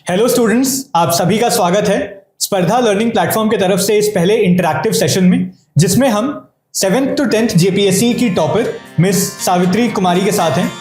Hello students, आप सभी का स्वागत है स्पर्धा लर्निंग प्लेटफॉर्म की तरफ से इस पहले इंटरैक्टिव सेशन में, जिसमें हम 7th to 10th जेपीएससी की टॉपर मिस सावित्री कुमारी के साथ हैं।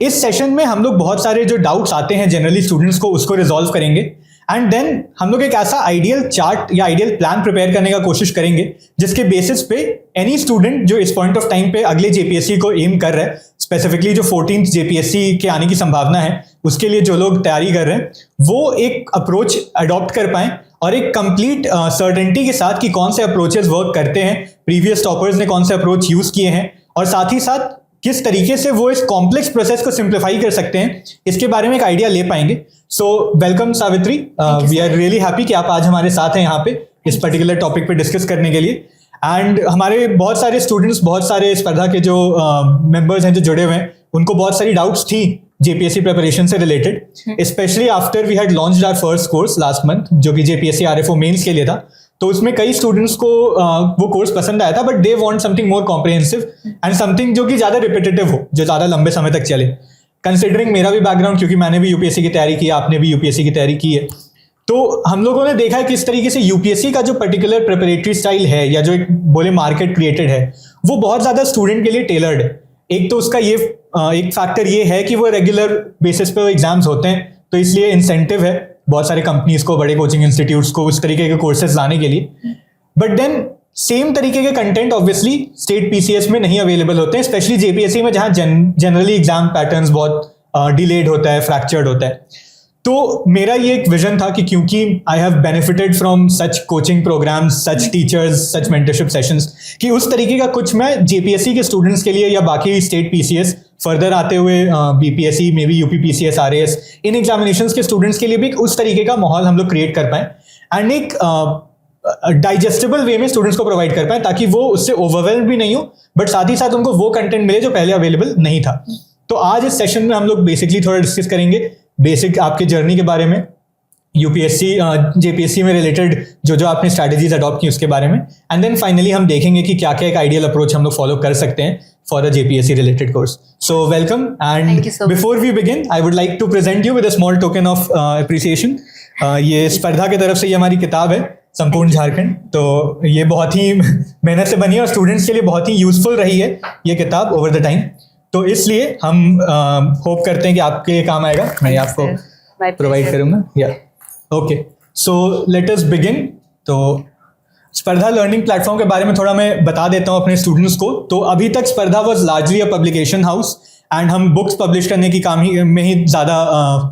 इस सेशन में हम लोग बहुत सारे जो डाउट्स आते हैं जनरली स्टूडेंट्स को, उसको रिजॉल्व करेंगे एंड देन हम लोग एक ऐसा आइडियल चार्ट या आइडियल प्लान प्रिपेयर करने का कोशिश करेंगे जिसके बेसिस पे एनी स्टूडेंट जो इस पॉइंट ऑफ टाइम पे अगले जेपीएससी को एम कर रहा है, स्पेसिफिकली जो 14th जेपीएससी के आने की संभावना है, उसके लिए जो लोग तैयारी कर रहे हैं वो एक अप्रोच अडॉप्ट कर पाएं और एक कंप्लीट सर्टेनिटी के साथ कि कौन से अप्रोचेस वर्क करते हैं, प्रीवियस टॉपर्स ने कौन से अप्रोच यूज किए हैं और साथ ही साथ किस तरीके से वो इस कॉम्प्लेक्स प्रोसेस को सिंप्लीफाई कर सकते हैं, इसके बारे में एक आइडिया ले पाएंगे। So welcome Savitri, we are really happy कि आप आज हमारे साथ हैं यहाँ पे इस पर्टिकुलर टॉपिक पे डिस्कस करने के लिए। एंड हमारे बहुत सारे स्टूडेंट्स, बहुत सारे स्पर्धा के जो मेंबर्स हैं जो जुड़े हुए हैं, उनको बहुत सारी डाउट्स थी जेपीएससी प्रिपरेशन से related, specially after we had launched our first course last month जो कि जेपीएससी आरएफओ मेंस के लिए था। तो उसमें कई स्टूडेंट्स को वो कोर्स पसंद आया था, but they want something more comprehensive and something जो कि ज़्यादा रिपीटेटिव हो, जो ज़्यादा लंबे समय तक चले। कंसिडरिंग मेरा भी बैकग्राउंड, क्योंकि मैंने भी यूपीएससी की तैयारी की, आपने भी यूपीएससी की तैयारी की है, तो हम लोगों ने देखा है कि इस तरीके से यूपीएससी का जो पर्टिकुलर प्रिपरेटरी स्टाइल है या जो एक बोले मार्केट क्रिएटेड है, वो बहुत ज़्यादा स्टूडेंट के लिए टेलर्ड है। एक तो उसका ये एक फैक्टर ये है कि वो रेगुलर बेसिस पे एग्जाम्स होते हैं, तो इसलिए इंसेंटिव है बहुत सारे कंपनीज को, बड़े कोचिंग इंस्टीट्यूट्स को उस तरीके के कोर्सेज लाने के लिए। बट देन सेम तरीके के कंटेंट ऑब्वियसली स्टेट पीसीएस में नहीं अवेलेबल होते हैं, स्पेशली जेपीएससी में जहाँ जनरली एग्जाम पैटर्न्स बहुत डिलेड होता है, फ्रैक्चर्ड होता है। तो मेरा ये एक विजन था कि क्योंकि I have benefited from such coaching programs, such teachers, such mentorship sessions, कि उस तरीके का कुछ मैं जेपीएससी के स्टूडेंट्स के लिए या बाकी स्टेट पीसीएस फर्दर आते हुए BPSC may be UPPCS RAS in examinations के स्टूडेंट्स के लिए भी उस तरीके का माहौल हम लोग क्रिएट कर पाएं एंड एक डाइजेस्टेबल वे में स्टूडेंट्स को प्रोवाइड कर पाएं, ताकि वो उससे ओवरवेल्म भी नहीं हो, बट साथ ही साथ उनको वो कंटेंट मिले जो पहले अवेलेबल नहीं था। तो आज इस सेशन में हम लोग बेसिकली थोड़ा डिस्कस करेंगे बेसिक आपके जर्नी के बारे में, यूपीएससी जेपीएससी में रिलेटेड जो जो आपने स्ट्रैटेजीज अडॉप्ट की उसके बारे में, एंड देन फाइनली हम देखेंगे कि क्या क्या एक आइडियल अप्रोच हम लोग फॉलो कर सकते हैं for a JPSC related course. So welcome, and before we begin I would like to present you with a small token of appreciation. ये स्पर्धा की तरफ से ये हमारी किताब है संपूर्ण झारखंड, तो ये बहुत ही मेहनत से बनी है और स्टूडेंट्स के लिए बहुत ही यूजफुल रही है ये किताब ओवर द टाइम, तो इसलिए हम होप करते हैं कि आपके काम आएगा। मैं आपको प्रोवाइड करूंगा। या okay, so let us begin. तो स्पर्धा लर्निंग प्लेटफॉर्म के बारे में थोड़ा मैं बता देता हूं अपने स्टूडेंट्स को। तो अभी तक स्पर्धा was largely a publication house and हम बुक्स पब्लिश करने की काम ही में ही ज़्यादा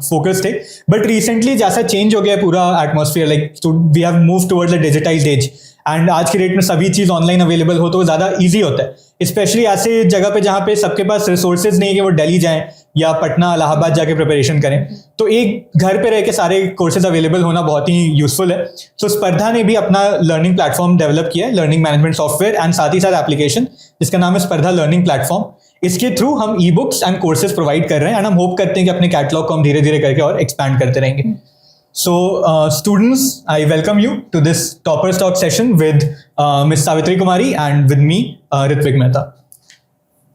फोकस थे, बट रिसेंटली जैसा चेंज हो गया पूरा atmosphere, like we have move towards the digitized age and आज के डेट में सभी चीज़ ऑनलाइन अवेलेबल हो तो ज़्यादा ईजी होता है, स्पेशली ऐसे जगह पे जहाँ पे सबके पास रिसोर्सेज नहीं है कि वो दिल्ली जाएं या पटना इलाहाबाद जाके प्रिपरेशन करें, तो एक घर पे रह के सारे कोर्सेज अवेलेबल होना बहुत ही यूजफुल है। तो स्पर्धा ने भी अपना लर्निंग प्लेटफॉर्म डेवलप किया है, लर्निंग मैनेजमेंट सॉफ्टवेयर एंड साथ ही साथ एप्लीकेशन, जिसका नाम है स्पर्धा लर्निंग प्लेटफॉर्म। इसके थ्रू हम e books and courses provide कर रहे हैं एंड हम होप करते हैं कि अपने कैटलॉग को हम धीरे धीरे करके और एक्सपैंड करते रहेंगे। So students, I welcome you to this Toppers Talk session with Miss Savitri Kumari and with me, Ritvik Mehta.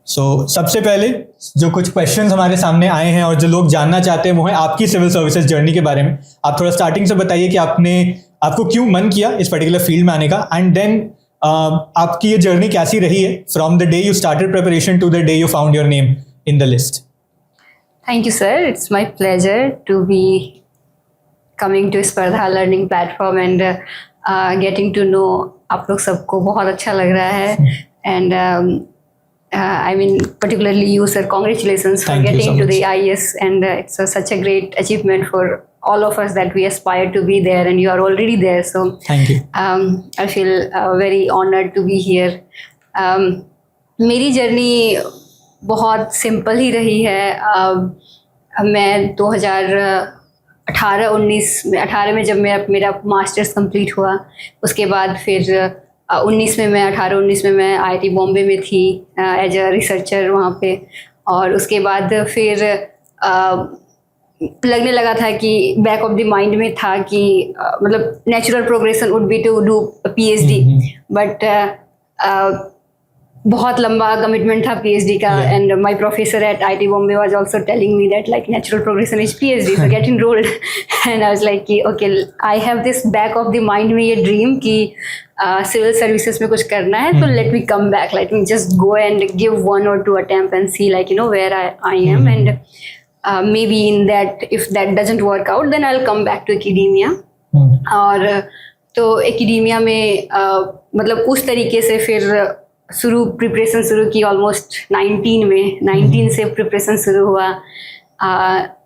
So सबसे पहले जो कुछ क्वेश्चंस हमारे सामने आए हैं और जो लोग जानना चाहते हैं वो है आपकी सिविल सर्विसेज जर्नी के बारे में। आप थोड़ा स्टार्टिंग से बताइए कि आपको क्यों मन किया इस पर्टिकुलर फील्ड में आने का, एंड देन आपकी ये जर्नी कैसी रही है from the day you started preparation to the day you found your name in the list. Thank you, sir. It's my pleasure to be coming to Spardha learning platform and getting to know आप लोग सबको बहुत अच्छा लग रहा है, and I mean particularly you, sir, congratulations for getting to the IAS, and it's such a great achievement for all of us that we aspire to be there, and you are already there, so thank you. I feel very honored to be here. मेरी journey बहुत simple ही रही है। मैं 2018 में जब मेरा masters complete हुआ, उसके बाद फिर 19 में मैं 18-19 में मैं आईआईटी बॉम्बे में थी एज अ रिसर्चर वहाँ पे, और उसके बाद फिर लगने लगा था कि बैक ऑफ द माइंड में था कि मतलब natural progression would be to do PhD, but बहुत लंबा कमिटमेंट था पीएचडी का, and my professor at IT Bombay was also telling me that like natural progression is PhD, so get enrolled. And I was like कि okay, I have this back of the mind में ये dream कि civil services में कुछ करना है, तो let me come back, let me just go and give 1 or 2 attempt and see like where I am, and maybe in that, if that doesn't work out, then I'll come back to academia। और तो academia में मतलब उस तरीके से फिर preparation शुरू की ऑलमोस्ट 19 से प्रिपरेशन शुरू हुआ,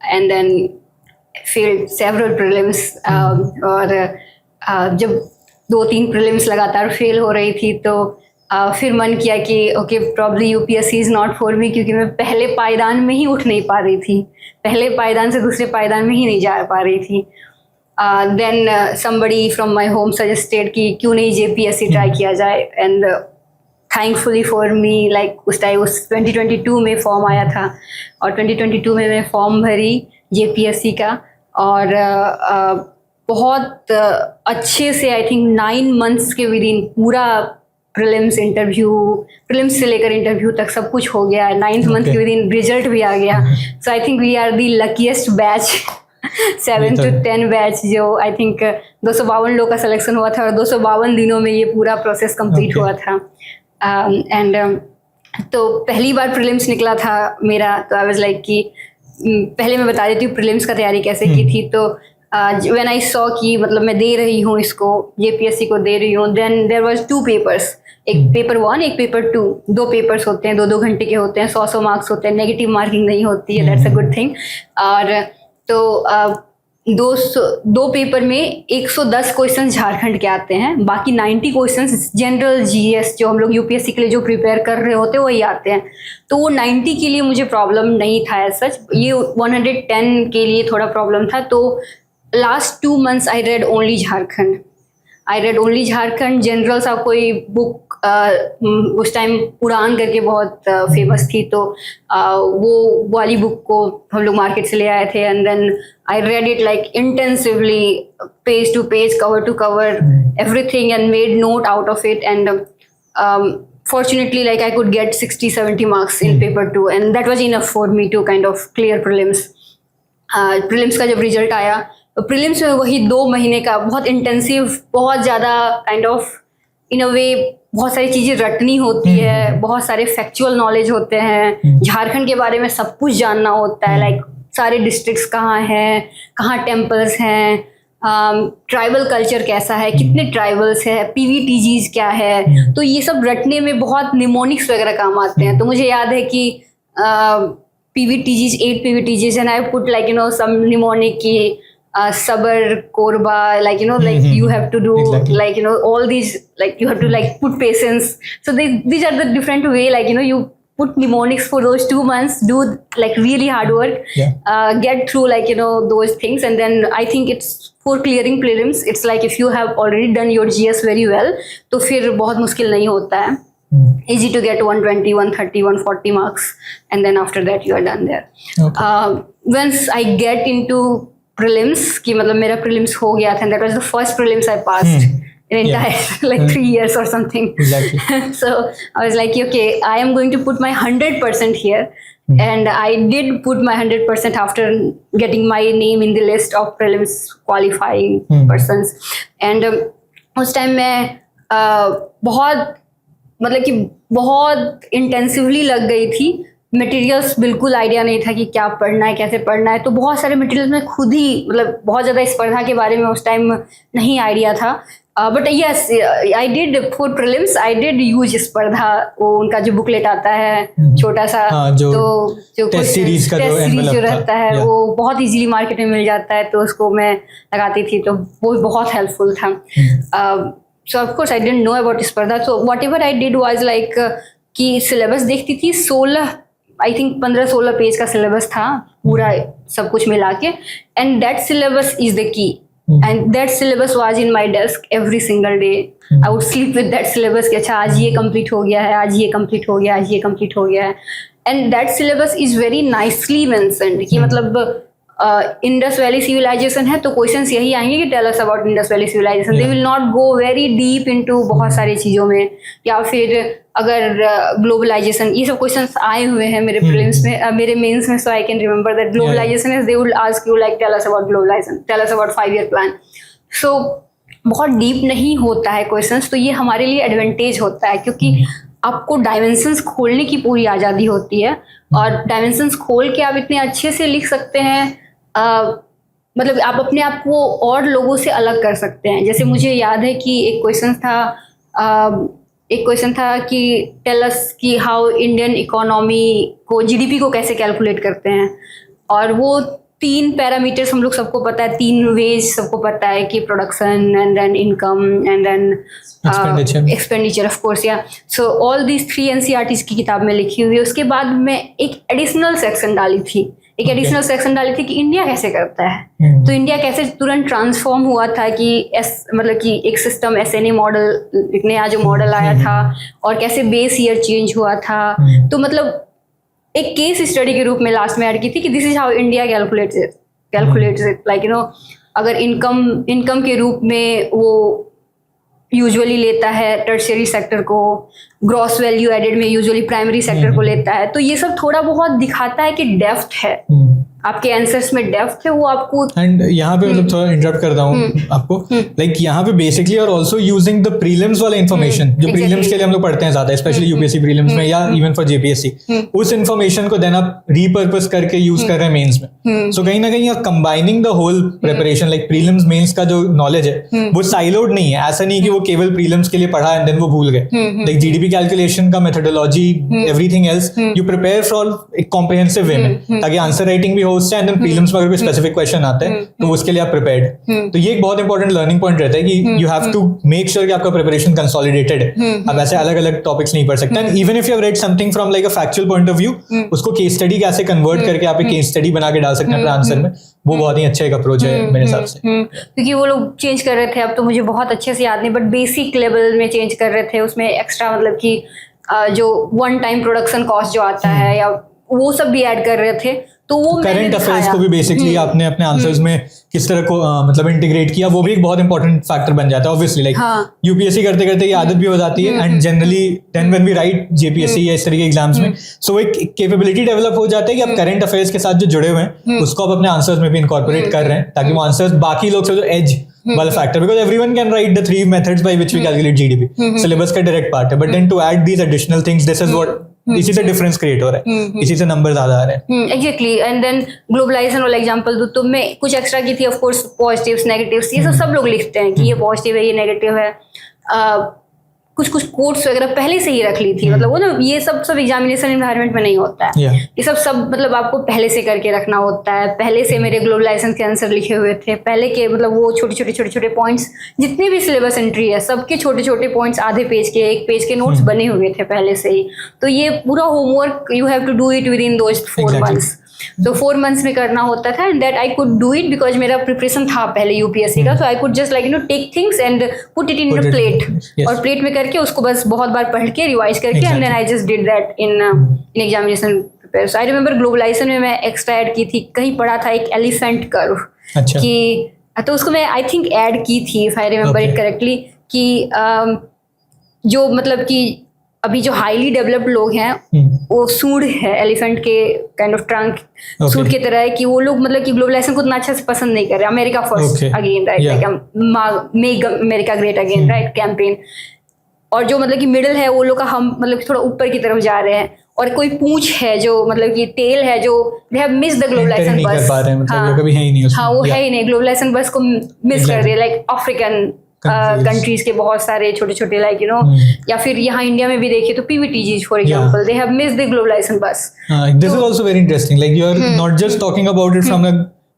and then failed several prelims, और जब 2-3 प्रीलिम्स लगातार फेल हो रही थी तो फिर मन किया कि okay probably UPSC is not for me, क्योंकि मैं पहले पायदान में ही उठ नहीं पा रही थी, पहले पायदान से दूसरे पायदान में ही नहीं जा पा रही थी। Then somebody from my home suggested कि क्यों नहीं जेपीएससी ट्राई किया जाए, and thankfully for me like उस टाइम 2022 में फॉर्म आया था, और 2022 में मैं फॉर्म भरी जेपीएससी का, और बहुत अच्छे से आई थिंक 9 months के विद इन पूरा प्रीलिम्स से लेकर इंटरव्यू तक सब कुछ हो गया। 9th month के विद इन रिजल्ट भी आ गया। So I think we are the luckiest batch 7 to 10 batch, जो आई थिंक 252 लोग का सिलेक्शन हुआ था, और 252 दिनों में ये पूरा प्रोसेस कंप्लीट हुआ था। एंड तो पहली बार प्रीलिम्स निकला था मेरा, तो आई वाज लाइक कि पहले मैं बता देती हूँ प्रीलिम्स का तैयारी कैसे की थी। तो व्हेन आई सॉ कि मतलब मैं दे रही हूँ इसको, जेपीएससी को दे रही हूँ, देन देयर वाज 2 papers, एक पेपर 1 एक पेपर 2, 2 पेपर्स होते हैं, 2-2 घंटे के होते हैं, 100 मार्क्स होते हैं, नेगेटिव मार्किंग नहीं होती है, दैट्स अ गुड थिंग। और तो 2 पेपर में 110 क्वेश्चन झारखंड के आते हैं, बाकी 90 क्वेश्चन जनरल जीएस जो हम लोग यूपीएससी के लिए जो प्रिपेयर कर रहे होते हैं वही आते हैं। तो वो 90 के लिए मुझे प्रॉब्लम नहीं था एज सच, ये 110 के लिए थोड़ा प्रॉब्लम था। तो last 2 months I read only Jharkhand. General सा कोई बुक उस टाइम उड़ान करके बहुत फेमस थी, तो वो वाली बुक को हम लोग मार्केट से ले आए थे, and then I read it like intensively, page to page, cover to cover, everything, and made note out of it, and fortunately like I could get 60-70 marks in paper 2, and that was enough for me to kind of clear prelims। Prelims का जब result आया, तो prelims में वही 2 महीने का बहुत intensive, बहुत ज़्यादा काइंड ऑफ इन अ वे बहुत सारी चीज़ें रटनी होती है, बहुत सारे फैक्चुअल नॉलेज होते हैं, झारखंड के बारे में सब कुछ जानना होता है, लाइक सारे डिस्ट्रिक्ट्स कहाँ हैं, कहाँ टेम्पल्स हैं, ट्राइबल कल्चर कैसा है, कितने ट्राइबल्स है, पीवीटीजीज क्या है, तो ये सब रटने में बहुत निमोनिक्स वगैरह काम आते हैं। तो मुझे याद है कि PVTGs, 8 PVTGs, and I put like some mnemonic ki sabar, korba, like like you have to do like all these, like you have to like put patience. So these are the different way, like you put mnemonics for those 2 months, do like really hard work, get through like those things, and then I think it's for clearing prelims, it's like if you have already done your GS very well, तो फिर बहुत मुश्किल नहीं होता है। Easy to get 120, 130, 140 marks, and then after that you are done there. Okay. Once I get into prelims, कि मतलब मेरा prelims हो गया था, and that was the first prelims I passed in entire like 3 years or something. Exactly. So I was like, okay, I am going to put my 100% here, and I did put my 100% after getting my name in the list of prelims qualifying persons. And उस time मैं बहुत मतलब कि बहुत intensively लग गई थी। Materials बिल्कुल आइडिया नहीं था कि क्या पढ़ना है, कैसे पढ़ना है, तो बहुत सारे मटेरियल्स में खुद ही मतलब बहुत ज़्यादा स्पर्धा के बारे में उस टाइम नहीं आइडिया था। But yes, I did for prelims, I did use स्पर्धा, वो उनका जो बुकलेट आता है छोटा सा, जो टेस्ट सीरीज जो रहता है वो बहुत इजीली मार्केट में मिल जाता है, तो उसको मैं लगाती थी, तो वो बहुत हेल्पफुल था। So of course I didn't know about स्पर्धा, so whatever I did was like कि सिलेबस देखती थी, 15-16 पेज का सिलेबस था पूरा सब कुछ मिला के, and that syllabus is the key, and that syllabus was in my desk every single day. I would sleep with that syllabus कि अच्छा आज ये complete हो गया है, आज ये complete हो गया, आज ये complete हो गया है, and that syllabus is very nicely mentioned कि मतलब इंडस वैली सिविलाइजेशन है तो क्वेश्चंस यही आएंगे कि tell us about Indus valley civilization, they will not go very deep into बहुत सारी चीज़ों में। या फिर अगर ग्लोबलाइजेशन, ये सब क्वेश्चंस आए हुए हैं मेरे प्रीलिम्स में, मेरे मेंस में, so I can remember that globalization is, they will ask you like tell us about globalization, tell us about 5 year plan. So बहुत डीप नहीं होता है क्वेश्चंस, तो ये हमारे लिए एडवांटेज होता है क्योंकि आपको डायमेंशंस खोलने की पूरी आज़ादी होती है और डायमेंशंस खोल के आप इतने अच्छे से लिख सकते हैं, मतलब आप अपने आप को और लोगों से अलग कर सकते हैं। जैसे मुझे याद है कि एक क्वेश्चन था कि टेल अस कि हाउ इंडियन इकोनॉमी को, जीडीपी को कैसे कैलकुलेट करते हैं, और वो 3 पैरामीटर्स हम लोग सबको पता है, 3 वेज सबको पता है कि production and then income and then expenditure of course. या सो ऑल दीज 3 एनसीईआरटी की किताब में लिखी हुई है। उसके बाद मैं एक एडिशनल सेक्शन डाली थी, कि इंडिया कैसे करता है। तो इंडिया कैसे तुरंत ट्रांसफॉर्म हुआ था कि मतलब कि एक सिस्टम एसएनए मॉडल, एक नया जो मॉडल आया था, और कैसे बेस ईयर चेंज हुआ था। तो मतलब एक केस स्टडी के रूप में लास्ट में ऐड की थी कि this is how India calculates it, like you no, अगर इनकम के रूप में वो यूजुअली लेता है टर्शियरी सेक्टर को, ग्रॉस वैल्यू एडेड में यूजुअली प्राइमरी सेक्टर को लेता है। तो ये सब थोड़ा बहुत दिखाता है कि डेप्थ है, आपके आंसर्स में डेप्थ है, वो आपको। एंड यहाँ पे मतलब थोड़ा इंटरप्ट करता हूँ आपको, लाइक यहाँ पे बेसिकली और ऑल्सो यूजिंग द प्रीलिम्स वाला इन्फॉर्मेशन जो प्रीलिम्स के लिए हम लोग पढ़ते हैं ज्यादा, स्पेशली यूपीएससी प्रीलिम्स में या इवन फॉर जेपीएससी, उस इन्फॉर्मेशन को देन आप रीपर्पस करके यूज कर रहे हैं मेंस में। सो कहीं ना कहीं combining the whole preparation, like prelims mains का जो नॉलेज है वो साइलोड नहीं है। ऐसा नहीं कि वो केवल प्रीलिम्स के लिए पढ़ा एंड देन वो भूल गए। लाइक जीडीपी कैलकुलेशन का methodology, everything else you prepare for एक कॉम्प्रिहेंसिव वे में, ताकि आंसर राइटिंग भी हो उससे, एंड देन प्रीलिम्स में अगर कोई स्पेसिफिक क्वेश्चन आता है तो उसके लिए आप प्रिपेयर्ड। तो ये एक बहुत इंपॉर्टेंट लर्निंग पॉइंट रहता है कि you have to make sure कि आपका प्रिपरेशन कंसोलिडेटेड है। आप ऐसे अलग अलग टॉपिक्स नहीं पढ़ सकते। And even if you have read something from like a factual point of view, उसको केस स्टडी कैसे कन्वर्ट करके आप एक केस स्टडी बना के डाल सकते हैं अपने आंसर में, वो बहुत ही अच्छा एक अप्रोच है मेरे हिसाब से। क्योंकि वो लोग चेंज कर रहे थे, अब तो मुझे बहुत अच्छे से याद नहीं, बट बेसिक लेवल में चेंज कर रहे थे। उसमें एक्स्ट्रा मतलब कि जो 1 टाइम प्रोडक्शन कॉस्ट जो आता है, या वो सब भी ऐड कर रहे थे। तो वो करंट अफेयर्स को भी बेसिकली आपने अपने आंसर्स में किस तरह को मतलब इंटीग्रेट किया, वो भी एक बहुत इंपॉर्टेंट फैक्टर बन जाता है ऑब्वियसली। लाइक यूपीएससी करते करते ये आदत भी हो जाती है, and generally then when we write JPSC या इस तरह के एग्जाम्स में, सो एक कैपेबिलिटी डेवलप हो जाता है कि आप करंट अफेयर्स के साथ जो जुड़े हुए हैं उसको आप अपने आंसर्स में भी इनकॉर्पोरेट कर रहे हैं, ताकि वो आंसर्स बाकी लोग से जो एज वाला factor, because everyone can write the 3 methods by which we calculate GDP, syllabus का डायरेक्ट पार्ट है, but then to add these additional things, this is what, इसी से डिफरेंस क्रिएट हो रहा है, इसी से नंबर ज्यादा आ रहे हैं। एग्जैक्टली। एंड देन ग्लोबलाइजेशन वाला एग्जांपल दूं तो मैं कुछ एक्स्ट्रा की थी, ऑफ कोर्स पॉजिटिव्स नेगेटिव्स, ये सब लोग लिखते हैं कि ये पॉजिटिव है, ये नेगेटिव है। कुछ कोट्स वगैरह पहले से ही रख ली थी, मतलब वो ना, ये सब एग्जामिनेशन एनवायरनमेंट में नहीं होता है। ये सब मतलब आपको पहले से करके रखना होता है। पहले से मेरे ग्लोबलाइजेशन के आंसर लिखे हुए थे पहले के, मतलब वो छोटे पॉइंट्स, जितने भी सिलेबस एंट्री है सबके छोटे पॉइंट्स, आधे पेज के, 1 पेज के नोट्स बने हुए थे पहले से ही। तो ये पूरा homework you have to do it within those 4 months। तो 4 months में करना होता था, and that I could do it because मेरा प्रिपरेशन था पहले यूपीएससी का। So I could just like you know take things and put it in a plate, और प्लेट में करके उसको बस बहुत बार पढ़ के रिवाइज करके, and then I just did that in examination prepare. So I remember globalization में मैं एक्स्ट्रा ऐड की थी, कहीं पढ़ा था एक एलिफेंट कर्व, कि तो उसको मैं आई थिंक ऐड की थी, if I remember it correctly, कि जो मतलब कि अभी जो हाईली डेवलप्ड लोग हैं वो सूंड है, एलिफेंट के काइंड ऑफ ट्रंक सूंड की तरह है, कि वो लोग मतलब कि ग्लोबलाइजेशन को उतना अच्छा से पसंद नहीं कर रहे। America first again, right, like make America great again, right, campaign. और जो मतलब कि मिडिल है वो लोग का हम मतलब थोड़ा ऊपर की तरफ जा रहे हैं, और कोई पूंछ है जो मतलब कि टेल है जो they have miss the globalization बस, हाँ वो है ही नहीं, ग्लोबलाइजेशन बस को मिस कर रही है। लाइक अफ्रीकन कंट्रीज के बहुत सारे छोटे लाइक यू नो, या फिर यहाँ इंडिया में भी देखिए तो PVTG for example, they have missed the globalization बस। This is also very interesting, like you are not just talking about it from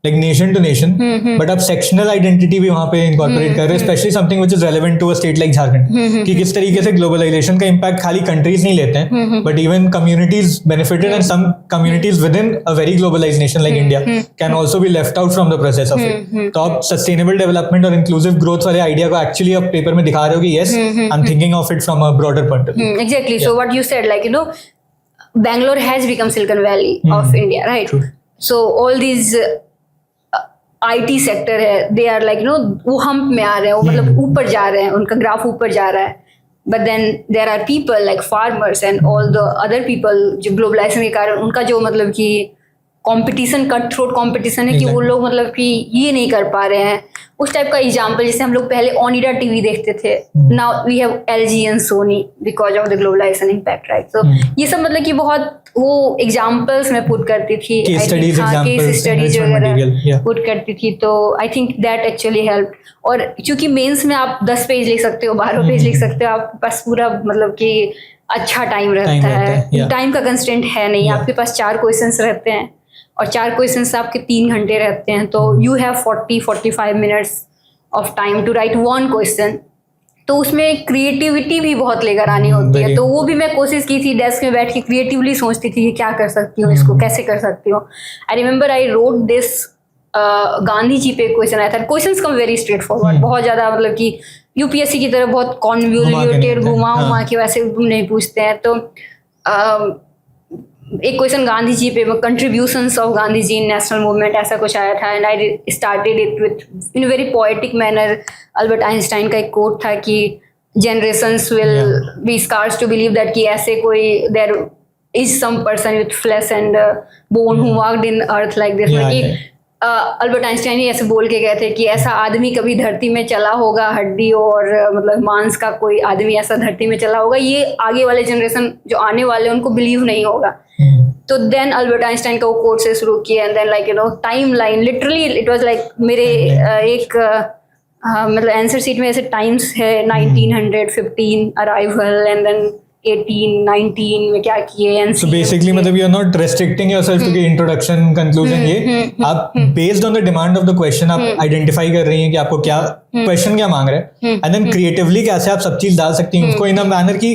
like nation to nation, but आप sectional identity भी वहां पे इनकॉर्पोरेट कर रहे हैं, specially something which is relevant to a state like Jharkhand, कि किस तरीके से ग्लोबलाइजेशन का इम्पैक्ट खाली कंट्रीज नहीं लेते हैं, but even communities benefited, and some communities within a very globalized nation like India can also be left out from the process of it. तो आप सस्टेनेबल डेवलपमेंट और इंक्लूसिव ग्रोथ वाले idea को actually आप paper में दिखा रहे हो कि yes, I am thinking of it from a broader point of view. Exactly. So what you said, like you know, Bangalore has become Silicon Valley of India, right? True. So all these IT sector है, they are like वो hump में आ रहे हैं, वो मतलब ऊपर जा रहे हैं, उनका ग्राफ ऊपर जा रहा है. But then there are people like farmers and all the other people जो ग्लोबलाइजेशन के कारण उनका जो मतलब कि कंपटीशन, कट थ्रोट कंपटीशन है कि वो लोग मतलब कि ये नहीं कर पा रहे हैं. उस टाइप का एग्जाम्पल, जैसे हम लोग पहले ओनिडा टीवी देखते थे, now we have LG and Sony because of the globalization impact, right. तो ये सब मतलब कि बहुत वो एग्जाम्पल्स में पुट करती थी, केस स्टडीज वगैरह पुट करती थी. तो I think that actually help. और क्योंकि मेंस में आप 10 पेज लिख सकते हो, 12 पेज लिख सकते हो, आपके पास पूरा मतलब कि अच्छा टाइम रहता है. टाइम का कंस्ट्रेंट है नहीं, आपके पास 4 क्वेश्चंस रहते हैं और 4 क्वेश्चंस आपके 3 घंटे रहते हैं. तो you have 40-45 minutes of time to write 1 question. तो उसमें क्रिएटिविटी भी बहुत लेकर आनी होती है. तो वो भी मैं कोशिश की थी, डेस्क में बैठ के क्रिएटिवली सोचती थी कि क्या कर सकती हूँ, इसको कैसे कर सकती हूँ. I remember I wrote this, Gandhi ji पे क्वेश्चन आया था. Questions come very straightforward, बहुत ज्यादा मतलब कि यूपीएससी की तरह बहुत कॉन्वोल्यूटेड घुमा के वैसे नहीं पूछते हैं. तो एक क्वेश्चन गांधी जी पे, contributions of Gandhi ji in national movement, ऐसा कुछ आया था. And I started it with in very poetic manner. Albert Einstein का एक कोट था कि generations will be scarce to believe that कि ऐसे कोई there is some person with flesh and bone who walked in earth like this. Albert Einstein ही ऐसे बोल के गए थे कि ऐसा आदमी कभी धरती में चला होगा, हड्डी और मतलब मांस का कोई आदमी ऐसा धरती में चला होगा, ये आगे वाले जनरेशन जो आने वाले उनको बिलीव नहीं होगा. तो देन अल्बर्ट आइंस्टाइन का वो कोट से शुरू किया. And then like timeline literally it was like मेरे एक मतलब आंसर शीट में ऐसे टाइम्स है 1915 अराइवल एंड देन 18-19 में क्या किए. So basically मतलब you are not restricting yourself to the introduction, conclusion. ये आप based on the demand of the question आप identify कर रही हैं कि आपको क्या question क्या मांग रहे हैं, and then creatively कैसे आप सब चीज डाल सकती हैं उसको in a manner कि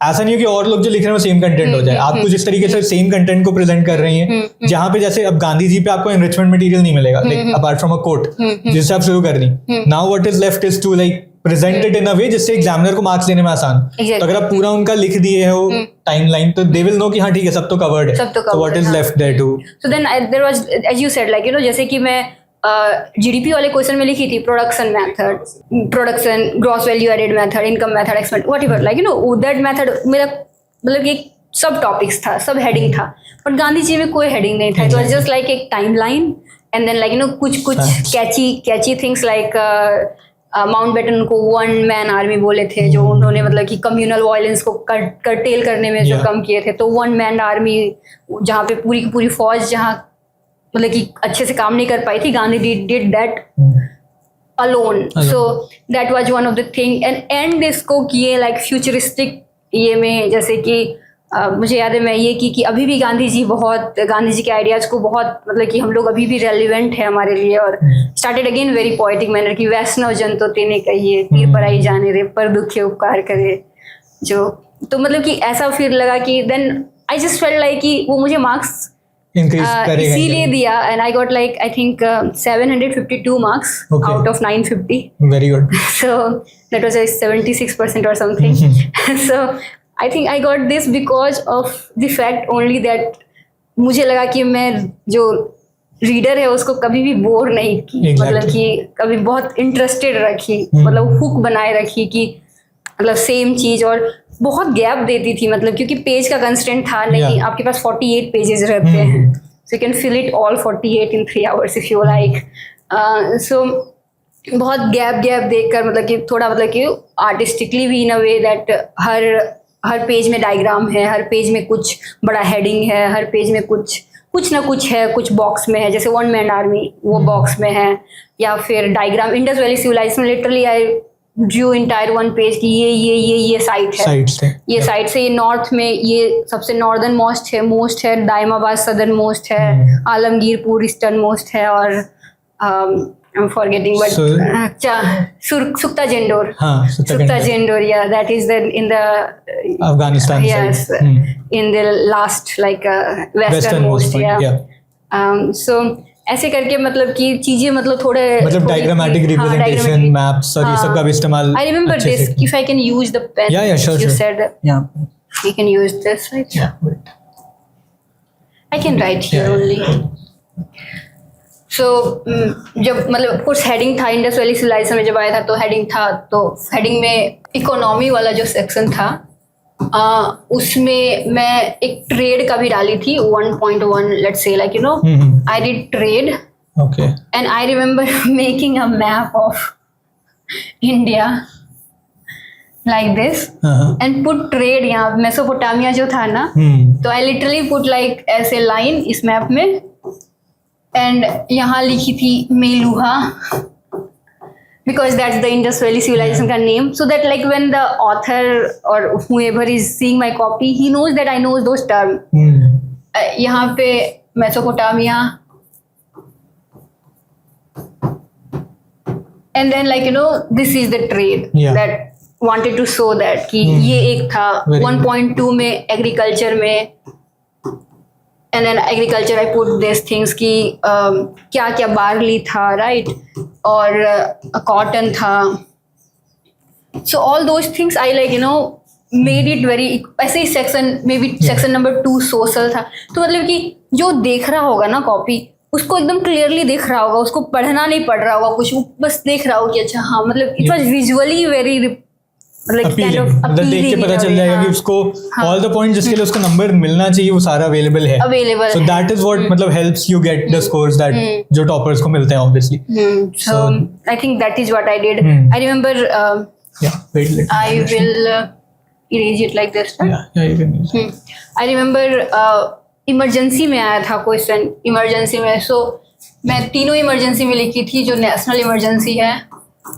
ऐसा नहीं हो कि और लोग जो लिख रहे हैं वो सेम कंटेंट हो जाए. आप कुछ इस तरीके से सेम कंटेंट को प्रेजेंट कर रही हैं जहाँ पे जैसे अब गांधी जी पे आपको एनरिचमेंट मटेरियल नहीं मिलेगा like apart from a quote जिससे आप शुरू कर रही. Now what is left is to like present it in a way जिससे एग्जामिनर को मार्क्स देने में आसान. तो अगर आप पूरा उनका लिख दिए हो टाइमलाइन तो दे विल नो कि हाँ ठीक है सब तो कवर्ड है. So what is left there to. So then there was as you said like जैसे कि मैं जीडीपी वाले क्वेश्चन में लिखी थी production method, production, gross value added method, income method, expend whatever like that method मेरा मतलब एक सब टॉपिक्स था, सब हेडिंग था. बट गांधी जी में कोई हेडिंग नहीं था. इट वाज जस्ट लाइक एक टाइमलाइन एंड देन लाइक कुछ कैची थिंग्स लाइक माउंटबेटन को 1 मैन आर्मी बोले थे जो उन्होंने मतलब कि कम्युनल वायलेंस को कर्टेल करने में जो कम किए थे. तो 1 मैन आर्मी जहाँ पे पूरी की पूरी फौज जहाँ मतलब कि अच्छे से काम नहीं कर पाई थी, Gandhi did that alone. So that was one of the thing. And इसको किए लाइक फ्यूचरिस्टिक ये में, जैसे कि मुझे याद है मैं ये कि अभी भी गांधी जी के आइडियाज को बहुत मतलब कि हम लोग अभी भी रेलिवेंट है हमारे लिए. और started again very poetic manner कि वैष्णव जन तो तेने कहिए, तीर पर आई जाने रे, पर दुखे उपकार करे जो. तो मतलब कि ऐसा फिर लगा कि then I just felt like कि वो मुझे मार्क्स इसीलिए दिया. And I got like I think 752 marks out of 950. Very good. So that was 76% और something. So I think I got this because of the fact only that मुझे लगा कि मैं जो रीडर है उसको कभी भी बोर नहीं की. मतलब कि कभी बहुत इंटरेस्टेड रखी, मतलब हुक बनाए रखी कि मतलब सेम चीज. और बहुत गैप देती थी मतलब क्योंकि पेज का कंस्ट्रेंट था नहीं. आपके पास 48 पेजेस रहते हैं, so you can fill it all 48 in 3 hours if you like. So बहुत गैप देखकर मतलब कि थोड़ा मतलब कि आर्टिस्टिकली भी इन a way that her page में डायग्राम है, हर पेज में कुछ बड़ा हेडिंग है, हर पेज में कुछ ना कुछ है, कुछ बॉक्स में है. जैसे 1 मैन आर्मी वो बॉक्स में है, या फिर diagram Indus valley civilization literally I drew entire 1 page की ये साइट है, ये साइट से ये नॉर्थ में ये सबसे नॉर्दर्न मोस्ट है, दाइमाबाद सदर्न मोस्ट है, आलमगीरपुर ईस्टर्न मोस्ट है, और I'm forgetting but Sukta Jendor. Sukta Jendor, yeah, that is in the Afghanistan yes side. In the last like westernmost yeah. So ऐसे करके मतलब कि चीजें मतलब थोड़े मतलब diagrammatic representation, maps और ये सब का भी इस्तेमाल. I remember this. If I can use the pen. Yeah, sure. You said we can use this, right? Yeah. I can write here only. सो जब मतलब कोर्स हेडिंग था इंडस वैली सिविलाइजेशन में, जब आया था तो हेडिंग था, तो हेडिंग में इकोनॉमी वाला जो सेक्शन था उसमें मैं एक ट्रेड का भी डाली थी 1.1, let's say like you no I did trade, okay, and I remember making a map of India like this and put trade, यहाँ मेसोपोटामिया जो था ना, तो आई लिटरली पुट लाइक ऐसे लाइन इस मैप में, एंड यहाँ लिखी थी Meluha, because that's the Indus Valley civilization का name, so that like when the author or whoever is seeing my copy, he knows that I know those terms. यहाँ पे Mesopotamia, and then like you know this is the trade that wanted to show that कि ये एक था 1.2 में agriculture में, and then agriculture I put this things कि क्या क्या बार्ली था, राइट, और कॉटन था, so all those things I like you know made it very, ऐसे ही सेक्शन में भी सेक्शन नंबर 2 सोशल था, तो मतलब कि जो देख रहा होगा ना कॉपी, उसको एकदम क्लियरली देख रहा होगा, उसको पढ़ना नहीं पड़ रहा होगा कुछ, वो बस देख रहा होगा कि अच्छा हाँ, मतलब इट वाज विजुअली वेरी मतलब देख के पता चल जाएगा कि उसको ऑल द पॉइंट जिसके लिए उसको नंबर मिलना चाहिए वो सारा अवेलेबल है, सो दैट इज व्हाट मतलब helps you get the scores that जो टॉपर्स को मिलते हैं obviously. So I think that is what I did. I remember I will erase it like this, right? Yeah, you can. I remember emergency में आया था question, emergency में, सो मैं तीनों इमरजेंसी में लिखी थी, जो नेशनल इमरजेंसी है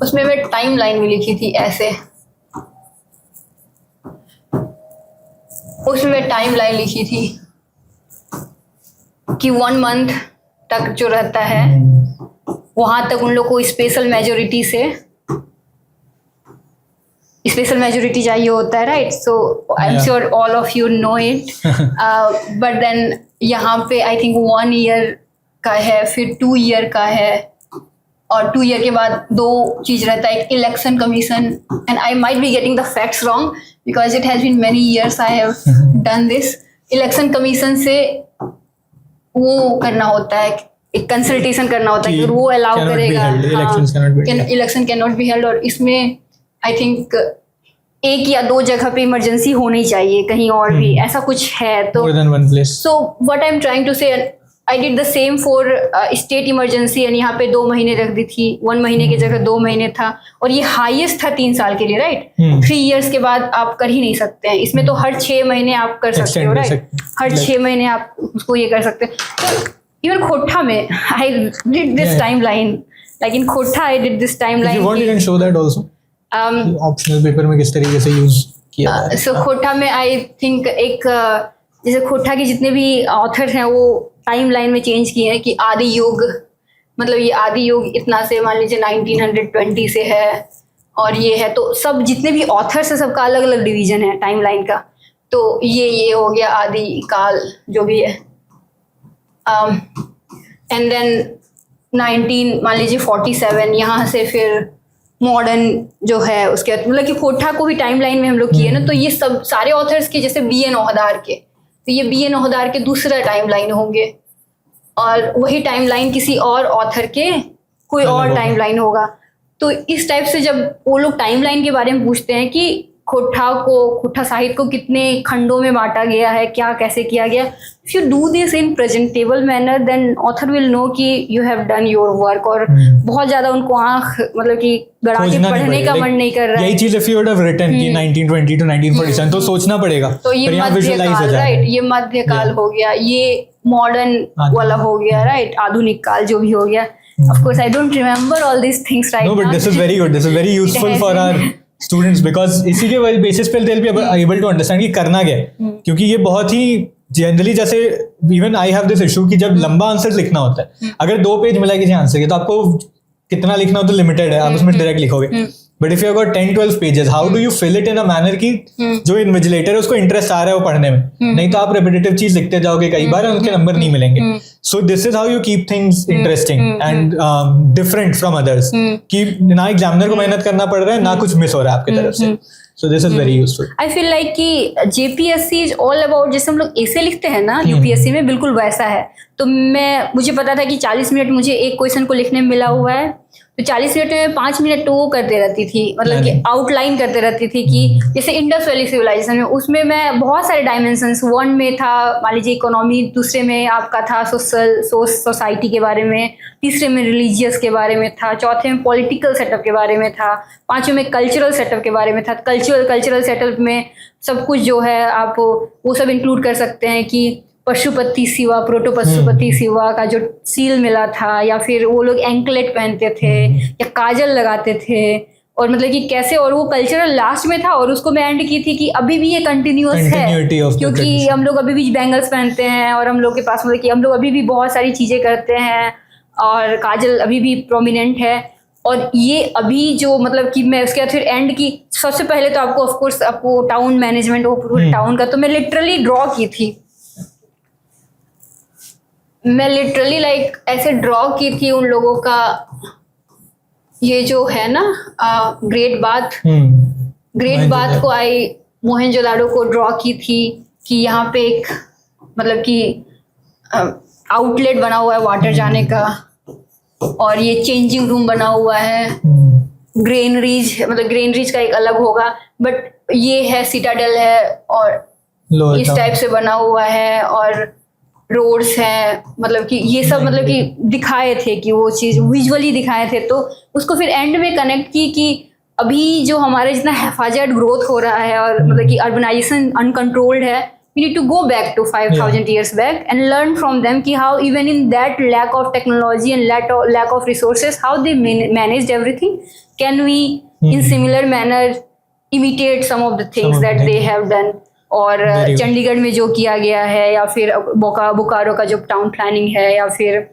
उसमें मैं टाइम लाइन में लिखी थी ऐसे, उसमें मैं टाइम लाइन लिखी थी कि 1 मंथ तक जो रहता है वहाँ तक उन लोग को स्पेशल मेजोरिटी से स्पेशल मेजोरिटी चाहिए होता है, right, so I am sure all of you know it, but then यहाँ पे आई थिंक 1 ईयर का है, फिर 2 ईयर का है, और 2 ईयर के बाद 2 चीज रहता है, एक election commission, and I might be getting the facts wrong because it has been many years I have done this. Election commission से वो करना होता है, एक कंसल्टेशन करना होता है कि वो अलाउ करेगा, election can not be held, और इसमें आई थिंक 1 या 2 जगह पे इमरजेंसी होनी चाहिए, कहीं और भी ऐसा कुछ है, तो so what I am trying to say, I did the same for state emergency, and यहाँ पे 2 महीने रख दी थी, 1 महीने की जगह 2 महीने था, और ये हाईएस्ट था 3 साल के लिए, राइट. 3 इयर्स के बाद आप कर ही नहीं सकते हैं, इसमें तो हर 6 महीने आप कर सकते हो, राइट, हर 6 महीने आप उसको ये कर सकते हो. इवन खोटा में I did this timeline, like in खोटा I did this timeline. Optional paper में किस तरीके से यूज किया है? सो खोटा में आई थिंक एक जैसे खोटा के जितने भी ऑथर्स हैं वो टाइम लाइन में चेंज किए हैं कि आदि युग, मतलब ये आदि युग इतना से मान लीजिए 1920 से है, और ये है, तो सब जितने भी ऑथर्स हैं सबका अलग अलग डिवीजन है टाइम लाइन का, तो ये हो गया आदि काल जो भी है, एंड देन 19 मान लीजिए 47 यहाँ से फिर मॉडर्न जो है उसके, मतलब कि खोटा को भी टाइम लाइन में हम लोग किए ना, तो ये सब सारे ऑथर्स के जैसे बी एन ओहदार के, तो ये बी एन ओहदार के दूसरा टाइम लाइन होंगे, और वही टाइम लाइन किसी और ऑथर के कोई और टाइम लाइन होगा. तो इस टाइप से जब वो लोग टाइम लाइन के बारे में पूछते हैं कि खोटा साहित्य को कितने खंडों में बांटा गया है, क्या कैसे किया गया, if you do this in presentable manner then author will know कि you have done your work, और बहुत ज्यादा उनको आंख मतलब कि गड़ा के पढ़ने का मन नहीं कर रहा है. यही चीज if you would have written कि 1920 to 1947 तो सोचना पड़ेगा, तो ये मध्यकाल, राइट, ये मध्यकाल हो गया, ये मॉडर्न वाला हो गया, राइट, आधुनिक काल जो भी हो गया. Of course, I don't remember all these things right now. No, but this is very good. This is very useful for our students because इसी के बेसिस पे they'll be able to understand कि करना क्या है, क्योंकि ये बहुत ही जनरली जैसे even I have this issue कि जब लंबा आंसर लिखना होता है, अगर 2 पेज मिला किसी आंसर के तो आपको कितना लिखना हो तो लिमिटेड है, आप उसमें डायरेक्ट लिखोगे. But if you got 10-12 pages, how do you fill it in a manner की जो इन्विजिलेटर है उसको इंटरेस्ट आ रहा है वो पढ़ने में, नहीं तो आप रेपिटेटिव चीज लिखते जाओगे कई बार और उनके नंबर नहीं मिलेंगे. So this is how you keep things interesting and different from others, कि ना एग्जामिनर को मेहनत करना पड़ रहा है ना कुछ मिस हो रहा है आपकी तरफ से. So this is very useful. I feel like कि जेपीएससी इज ऑल अबाउट, जैसे हम लोग ऐसे लिखते हैं ना यूपीएससी में, बिल्कुल वैसा है। तो मुझे पता था कि 40 मिनट मुझे एक क्वेश्चन को लिखने में मिला हुआ है, तो 40 मिनट में 5 मिनट तो वो करते रहती थी, मतलब कि आउटलाइन करते रहती थी कि जैसे इंडस वैली सिविलाइजेशन में, उसमें मैं बहुत सारे डायमेंशंस, वन में था मान लीजिए इकोनॉमी, दूसरे में आपका था सोसाइटी के बारे में, तीसरे में रिलीजियस के बारे में था, चौथे में पॉलिटिकल सेटअप के बारे में था, पांचवें में कल्चरल सेटअप के बारे में था। कल्चरल सेटअप में सब कुछ जो है आप वो सब इंक्लूड कर सकते हैं कि पशुपति सिवा, प्रोटो पशुपति सिवा का जो सील मिला था, या फिर वो लोग एंकलेट पहनते थे या काजल लगाते थे, और मतलब कि कैसे, और वो कल्चरल लास्ट में था, और उसको मैं एंड की थी कि अभी भी ये कंटिन्यूअस है, क्योंकि हम लोग अभी भी बैंगल्स पहनते हैं, और हम लोग के पास मतलब कि हम लोग अभी भी बहुत सारी चीज़ें करते हैं, और काजल अभी भी प्रोमिनेंट है। और ये अभी जो मतलब कि मैं उसके बाद फिर एंड की, सबसे पहले तो आपको ऑफकोर्स आपको टाउन मैनेजमेंट, वो पूरे टाउन का तो मैं लिटरली ड्रॉ की थी, मैं लिटरली लाइक ऐसे ड्रॉ की थी उन लोगों का, ये जो है ना ग्रेट बाथ को आई मोहनजोदाड़ो को ड्रॉ की थी कि यहाँ पे एक मतलब कि आउटलेट बना हुआ है वाटर जाने का, और ये चेंजिंग रूम बना हुआ है, ग्रेनरीज, मतलब ग्रेनरीज का एक अलग होगा, बट ये है सिटाडेल है, और इस टाइप से बना हुआ है, और रोड्स हैं, मतलब कि ये सब मतलब कि दिखाए थे कि वो चीज़ विजुअली दिखाए थे। तो उसको फिर एंड में कनेक्ट की कि अभी जो हमारे जितना हैफाजत ग्रोथ हो रहा है, और मतलब कि अर्बनाइजेशन अनकंट्रोल्ड है, we need to go back to 5,000 years back and learn from them कि how even in that lack of technology and lack of resources, how they managed everything, can we in similar manner imitate some of the things that they have done। और चंडीगढ़ में जो किया गया है, या फिर बोकारो का जो टाउन प्लानिंग है, या फिर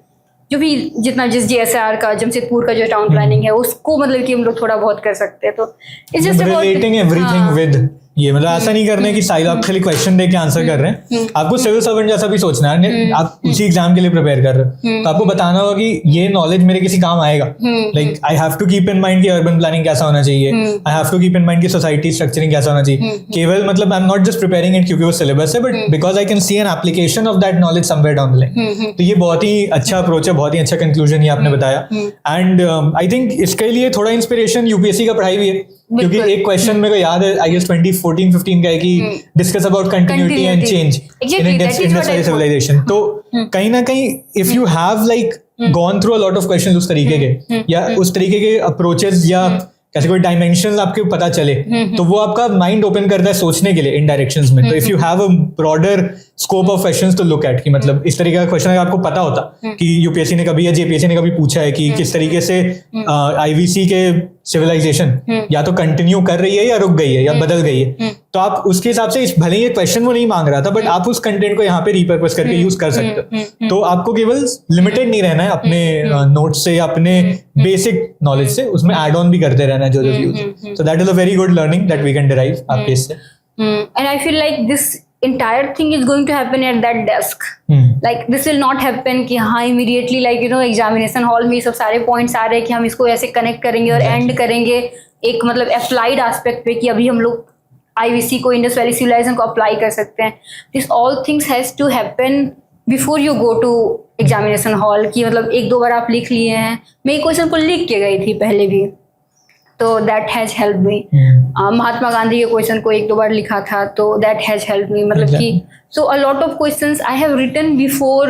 जो भी जितना जिस JSR का, जमशेदपुर का जो टाउन प्लानिंग है, उसको मतलब कि हम लोग थोड़ा बहुत कर सकते हैं। तो it's just relating everything with ये, मतलब ऐसा नहीं करना है कि साइड आप खाली क्वेश्चन दे के आंसर कर रहे हैं, आपको सिविल सर्वेंट जैसा भी सोचना है, आप उसी एग्जाम के लिए प्रिपेयर कर रहे हो, तो आपको बताना होगा कि ये नॉलेज मेरे किसी काम आएगा। Like I have to keep in mind कि अर्बन प्लानिंग कैसा होना चाहिए, I have to keep in mind कि सोसाइटी स्ट्रक्चरिंग कैसा होना चाहिए। केवल मतलब I am not just preparing it क्योंकि वो सिलेबस है, but because I can see an application of that knowledge somewhere down the line. तो ये बहुत ही अच्छा अप्रोच है, बहुत ही अच्छा कंक्लूजन ये आपने बताया। एंड आई थिंक इसके लिए थोड़ा इंस्पिरेशन यूपीएससी का पढ़ाई भी है, क्योंकि एक क्वेश्चन मेरे को याद है, आई गेस 2014-15 का है कि discuss about continuity and change in Indus valley civilization. तो कहीं ना कहीं if you have like gone through a lot of questions उस तरीके के, या उस तरीके के अप्रोचेस, या कैसे कोई डायमेंशंस आपके पता चले, तो वो आपका माइंड ओपन करता है सोचने के लिए इन डायरेक्शंस में। तो if you have a broader scope of questions to look at, कि मतलब इस तरीके का क्वेश्चन अगर आपको पता होता कि यूपीएससी ने कभी या जेपीएससी ने कभी पूछा है कि किस तरीके से आईवीसी के सिविलाइजेशन या तो कंटिन्यू कर रही है, या रुक गई है, या बदल गई है, तो आप उसके हिसाब से, भले ही ये क्वेश्चन वो नहीं मांग रहा था, बट आप उस कंटेंट को यहाँ पे रिपर्पस करके यूज कर सकते हो। तो आपको केवल लिमिटेड नहीं रहना है अपने नोट्स से या अपने बेसिक नॉलेज से, उसमें एड ऑन भी करते रहना है जो use. So that is a very good learning that we can derive आपके इससे। And I feel like this entire thing is going to happen at that desk. Like this will not happen कि हाँ immediately like you know examination hall में सब सारे points आ रहे हैं कि हम इसको ऐसे connect करेंगे और end करेंगे एक मतलब applied aspect पे कि अभी हम लोग IVC को इंडस वैली सिविलाइजेशन को अप्लाई कर सकते हैं। This all things has to happen before you go to examination hall कि मतलब एक दो बार आप लिख लिए हैं। मैं एक क्वेश्चन को लिख के गई थी पहले भी, तो that has help me. Mahatma Gandhi के क्वेश्चन को एक दो बार लिखा था, तो दैट हैज हेल्प मी, मतलब कि so a lot of questions I have written before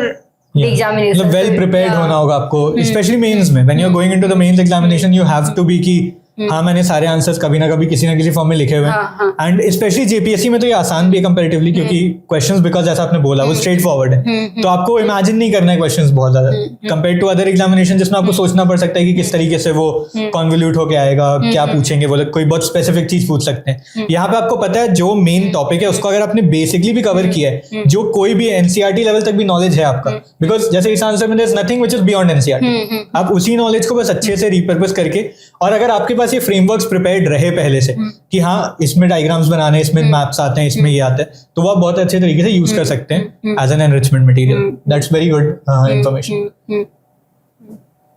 the examination. मतलब वेल प्रिपेयर्ड होना होगा आपको, स्पेशली मेंस में। When you are going into the mains examination you have to be की हाँ मैंने सारे आंसर्स कभी ना कभी किसी ना किसी फॉर्म में लिखे हुए हैं। एंड स्पेशली जेपीएससी में तो ये आसान भी है कंपैरेटिवली, क्योंकि क्वेश्चंस बिकॉज जैसा आपने बोला वो स्ट्रेट फॉरवर्ड है, तो आपको इमेजिन नहीं करना है क्वेश्चंस बहुत ज्यादा कंपेयर टू अदर एग्जामिनेशन जिसमें आपको सोचना पड़ सकता है कि किस तरीके से वो कॉन्वोल्यूट होके आएगा, क्या पूछेंगे, वो कोई बहुत स्पेसिफिक चीज पूछ सकते हैं। यहाँ पे आपको पता है जो मेन टॉपिक है उसको अगर आपने बेसिकली भी कवर किया है, जो कोई भी एनसीईआरटी लेवल तक भी नॉलेज है आपका, बिकॉज जैसे इस आंसर में there is nothing which is beyond NCERT, आप उसी नॉलेज को बस अच्छे से रिपर्पस करके, और अगर आपके पास ये फ्रेमवर्क्स प्रिपेयर्ड रहे पहले से कि हाँ इसमें डायग्राम्स बनाने, इसमें मैप्स आते हैं, इसमें ये आता है, तो वो आप बहुत अच्छे तरीके से यूज कर सकते हैं as an enrichment material. That's very good information.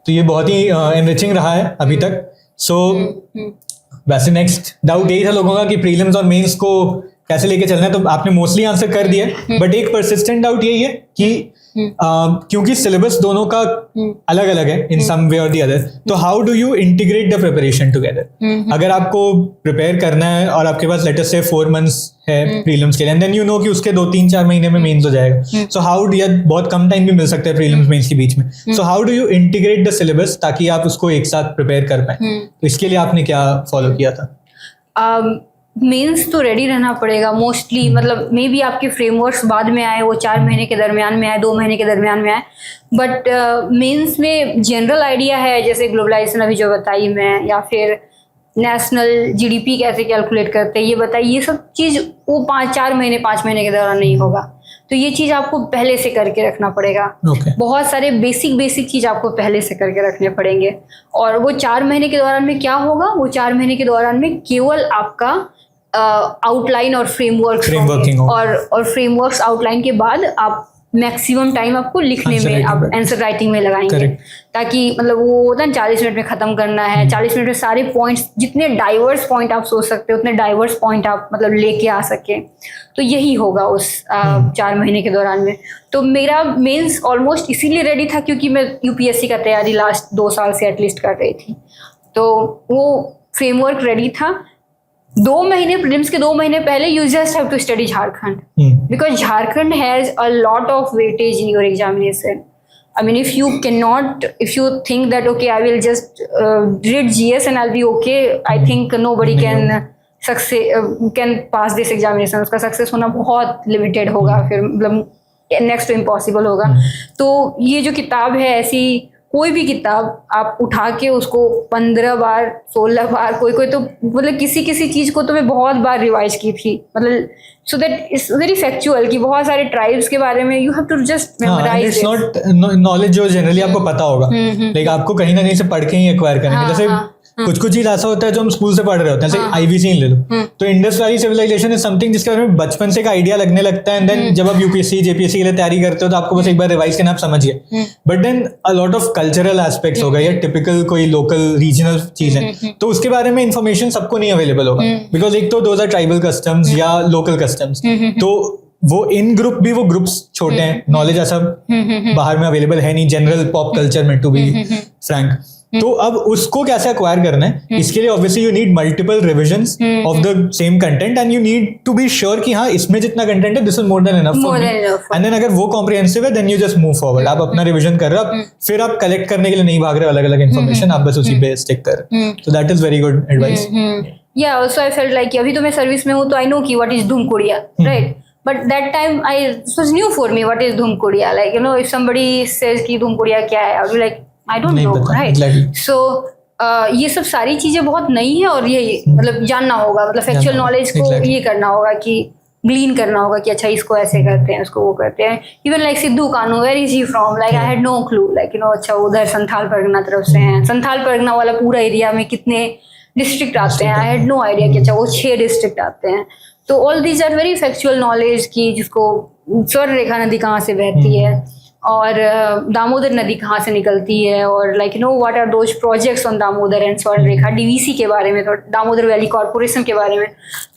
तो ये बहुत ही एनरिचिंग रहा है अभी तक। सो वैसे नेक्स्ट डाउट यही था लोगों का कि प्रीलिम्स और मेंस को कैसे लेके चलना है, तो आपने मोस्टली आंसर कर दिया, बट एक परसिस्टेंट डाउट यही है कि क्योंकि सिलेबस दोनों का अलग अलग है इन सम वे और दी अदर, तो how do you integrate the preparation together? अगर आपको प्रिपेयर करना है और आपके पास लेट अस से 4 months है प्रीलिम्स के लिए, एंड देन यू नो कि उसके 2-3-4 महीने में मेंस हो जाएगा, सो हाउ डू, या बहुत कम टाइम भी मिल सकता है प्रीलिम्स मेंस के बीच में, so how do you integrate the syllabus ताकि आप उसको एक साथ प्रिपेयर कर पाए? तो इसके लिए आपने क्या फॉलो किया था? मेंस तो रेडी रहना पड़ेगा मोस्टली, मतलब मे बी आपके फ्रेमवर्क्स बाद में आए, वो 4 महीने के दरमियान में आए, 2 महीने के दरमियान में आए, बट मेंस में जनरल आइडिया है, जैसे ग्लोबलाइजेशन अभी जो बताई मैं, या फिर नेशनल जीडीपी कैसे कैलकुलेट करते हैं ये बताइए, ये सब चीज़ वो 5 महीने के दौरान नहीं होगा, तो ये चीज़ आपको पहले से करके रखना पड़ेगा। बहुत सारे बेसिक चीज़ आपको पहले से करके रखने पड़ेंगे, और वो 4 महीने के दौरान में क्या होगा, वो 4 महीने के दौरान में केवल आपका आउटलाइन और फ्रेमवर्क और फ्रेमवर्क्स आउटलाइन के बाद आप मैक्सिमम टाइम आपको लिखने में, आप आंसर राइटिंग में लगाएंगे, ताकि मतलब वो होता है 40 मिनट में खत्म करना है, 40 मिनट में सारे पॉइंट्स, जितने डाइवर्स पॉइंट आप सोच सकते हो उतने डाइवर्स पॉइंट आप मतलब लेके आ सके, तो यही होगा उस 4 महीने के दौरान में। तो मेरा मेंस ऑलमोस्ट इसीलिए रेडी था क्योंकि मैं यूपीएससी का तैयारी लास्ट 2 साल से एटलीस्ट कर रही थी, तो वो फ्रेमवर्क रेडी था। 2 महीने प्रीलिम्स के 2 महीने पहले you just have to study Jharkhand, because Jharkhand has a lot of weightage in your examination. I mean, if you think that okay, I will just read GS and I'll be okay, I think nobody can pass this examination. उसका success होना बहुत limited होगा, फिर मतलब next to impossible होगा. तो ये जो किताब है, ऐसी कोई भी किताब आप उठा के उसको 15 बार 16 बार, कोई तो मतलब किसी चीज़ को तो मैं बहुत बार रिवाइज की थी, मतलब so that it's very factual कि बहुत सारे ट्राइब्स के बारे में you have to just memorise. It's not knowledge जो जनरली आपको पता होगा, लाइक आपको कहीं ना कहीं से पढ़ के ही एक्वायर करेंगे. जैसे कुछ चीज ऐसा होता है जो हम स्कूल से पढ़ रहे होते हैं, जैसे आईवी सीन ले लो, तो Indus valley civilisation is something जिसके बारे में बचपन से एक आइडिया लगने लगता है, एंड देन जब आप यूपीएससी जेपीएससी के लिए तैयारी करते हो तो आपको बस एक बार रिवाइज करना आप समझिए, but then a lot of cultural aspects हो गए या टिपिकल कोई लोकल रीजनल चीजें, तो उसके बारे में इन्फॉर्मेशन सबको नहीं अवेलेबल होगा, बिकॉज एक तो दोज आर ट्राइबल कस्टम्स या लोकल कस्टम्स, तो वो इन ग्रुप भी वो ग्रुप्स छोटे हैं, नॉलेज ऐसा बाहर में अवेलेबल है नहीं जनरल पॉप कल्चर में, टू बी फ्रैंक. तो अब उसको कैसे एक्वायर करना है, इसके लिए obviously you need multiple revisions of the same content, and you need to be sure कि हाँ इसमें जितना कंटेंट है this is more than enough for me, and then अगर वो कॉम्प्रिहेंसिव है then you just move forward. आप अपना रिविजन कर रहे हो, फिर आप कलेक्ट करने के लिए नहीं भाग रहे अलग अलग इन्फॉर्मेशन, आप बस उसी पे स्टिक कर. सो that is very good advice. या ऑल्सो आई फेल्ट लाइक अभी तो मैं सर्विस में हूँ, तो आई नो कि व्हाट इज धूम Korea, right? But that time it was new for me. What is Dhum Korea? Like, you know, if somebody says कि Dhum Korea क्या है, I'll be like, I don't know, right? Exactly. So ये सब सारी चीजें बहुत नई है, और ये मतलब जानना होगा, मतलब फैक्चुअल नॉलेज को ये करना होगा कि ग्लीन करना होगा कि अच्छा इसको ऐसे करते हैं, उसको वो करते हैं. Even like Sidhu Kanhu, where is he from? Like I had no clue, like you know, अच्छा उधर संथाल परगना तरफ से हैं. संथाल परगना वाला पूरा एरिया में कितने डिस्ट्रिक्ट आते हैं, आई हैड नो आइडिया कि अच्छा वो 6 डिस्ट्रिक्ट आते हैं. तो all these are very factual knowledge की, जिसको स्वर्ण रेखा नदी कहाँ से बहती है, और दामोदर नदी कहाँ से निकलती है, और like you know what are those projects on Damodar and Swarnarekha, DVC के बारे में, तो दामोदर वैली कॉर्पोरेशन के बारे में.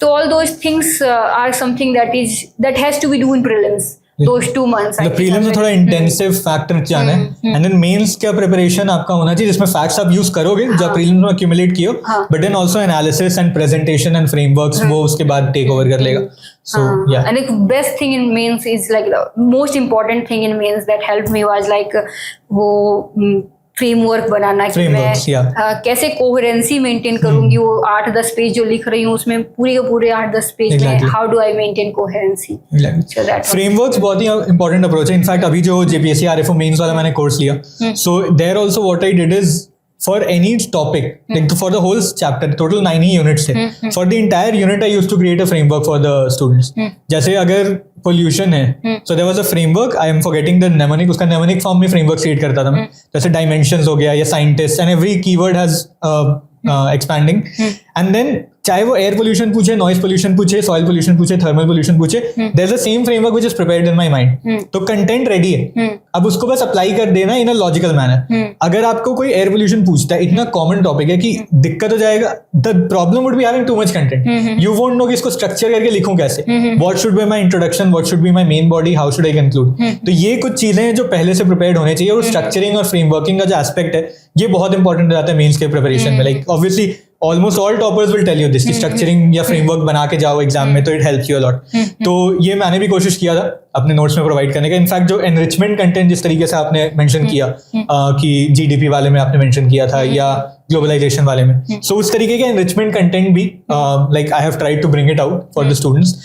तो all those things are something that has to be do in prelims. Those 2 months. The prelims में थोड़ा इंटेंसिव फैक्टर जाना है, एंड देन मेंस का प्रिपरेशन आपका होना चाहिए जिसमें फैक्ट्स आप यूज करोगे जो प्रीलिम्स में एक्यूमुलेट किए हो, but then also analysis and presentation and frameworks वो उसके बाद टेक ओवर कर लेगा. So yeah. And the best thing in mains is like the most important thing in mains that helped me was like वो framework बनाना कि मैं कैसे coherency maintain करूंगी. वो 8-10 पेज जो लिख रही हूँ उसमें पूरे के पूरे 8-10 पेज में how do I maintain coherence. Frameworks बहुत ही इंपॉर्टेंट अप्रोच है. इनफैक्ट अभी जो जेपीएससी आरएफओ मेंस वाला मैंने कोर्स लिया, so there also what I did is for any topic, like for the whole chapter, total 9 he units थे. For the entire unit, I used to create a framework for the students. जैसे अगर pollution है, so there was a framework. I am forgetting the mnemonic. उसका mnemonic form में framework create करता था मैं. जैसे dimensions हो गया या scientists, and every keyword has expanding. And then चाहे वो एयर पोल्यूशन पूछे, नॉइज पोल्यूशन पूछे, सॉइल पोल्यूशन पूछे, थर्मल पोल्यूशन पूछे, there is the same framework which is prepared in my mind. तो कंटेंट रेडी है, अब उसको बस अप्लाई कर देना इन अ लॉजिकल मैनर. अगर आपको कोई एयर पोल्यूशन पूछता है, इतना कॉमन टॉपिक है कि दिक्कत हो जाएगा. The problem would be having too much content. You won't know कि इसको स्ट्रक्चर करके लिखूं कैसे, what should be my introduction, what should be my main body, how should I conclude. तो ये कुछ चीजें हैं जो पहले से प्रिपेयर्ड होने चाहिए. और स्ट्रक्चरिंग और फ्रेमवर्किंग का जो एस्पेक्ट है ये बहुत इंपॉर्टेंट हो जाता है मेंस के प्रिपरेशन में. Like obviously almost all toppers will tell you this कि स्ट्रक्चरिंग या फ्रेमवर्क बना के जाओ एग्जाम में, तो it helps you a lot. तो ये मैंने भी कोशिश किया था अपने नोट्स में प्रोवाइड करने का. इनफैक्ट जो एनरिचमेंट कंटेंट जिस तरीके से आपने मेंशन किया कि जीडीपी वाले में आपने मेंशन किया था या ग्लोबलाइजेशन वाले में, सो उस तरीके के एनरिचमेंट कंटेंट भी like I have tried to bring it out for the students.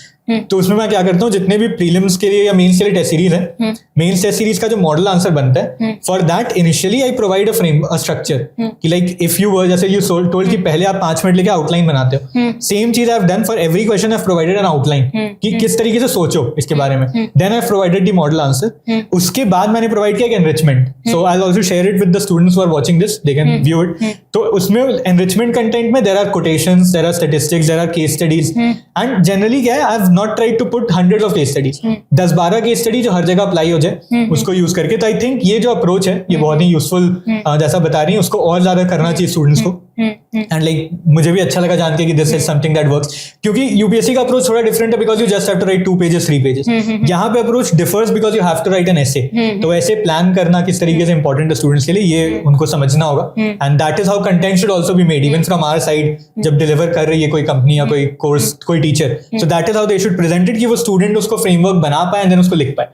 तो उसमें मैं क्या करता हूँ, जितने भी प्रीलिम्स के लिए या मेंस के लिए टेस्ट सीरीज है, मेंस टेस्ट सीरीज का जो मॉडल आंसर बनता है, for that initially I provide a structure कि लाइक इफ यू वर, जैसे यू टोल्ड कि पहले आप 5 मिनट लेके आउटलाइन बनाते हो, सेम चीज I have done for every question. I have provided an outline कि किस तरीके से सोचो इसके बारे में. Then I have provided the model answer. उसके बाद मैंने प्रोवाइड किया एक enrichment. So I will also share it with the students who are watching this, they can view it. तो उसमें एनरिचमेंट कंटेंट में there are quotations, there are statistics, there are case studies. And generally क्या है, I have not tried to put hundreds of case studies. 10-12 case study जो हर जगह apply हो जाए उसको यूज करके. तो आई थिंक ये जो अप्रोच है ये बहुत ही यूजफुल, जैसा बता रही है, उसको और ज्यादा करना चाहिए स्टूडेंट्स को. एंड लाइक मुझे भी अच्छा लगा जान के कि this is something that works, क्योंकि यूपीएससी का अप्रोच थोड़ा डिफरेंट है because you just have to write 2 pages 3 pages. यहाँ पे approach differs because you have to write an essay. तो ऐसे प्लान करना किस तरीके से इंपॉर्टेंट है स्टूडेंट्स के लिए, ये उनको समझना होगा. And that is how content should also be made even from our side. जब डिलीवर कर रही है कोई कंपनी या कोई कोर्स, कोई teacher, so that is how they should present it कि वो स्टूडेंट उसको फ्रेमवर्क बना पाए एंड देन उसको लिख पाए.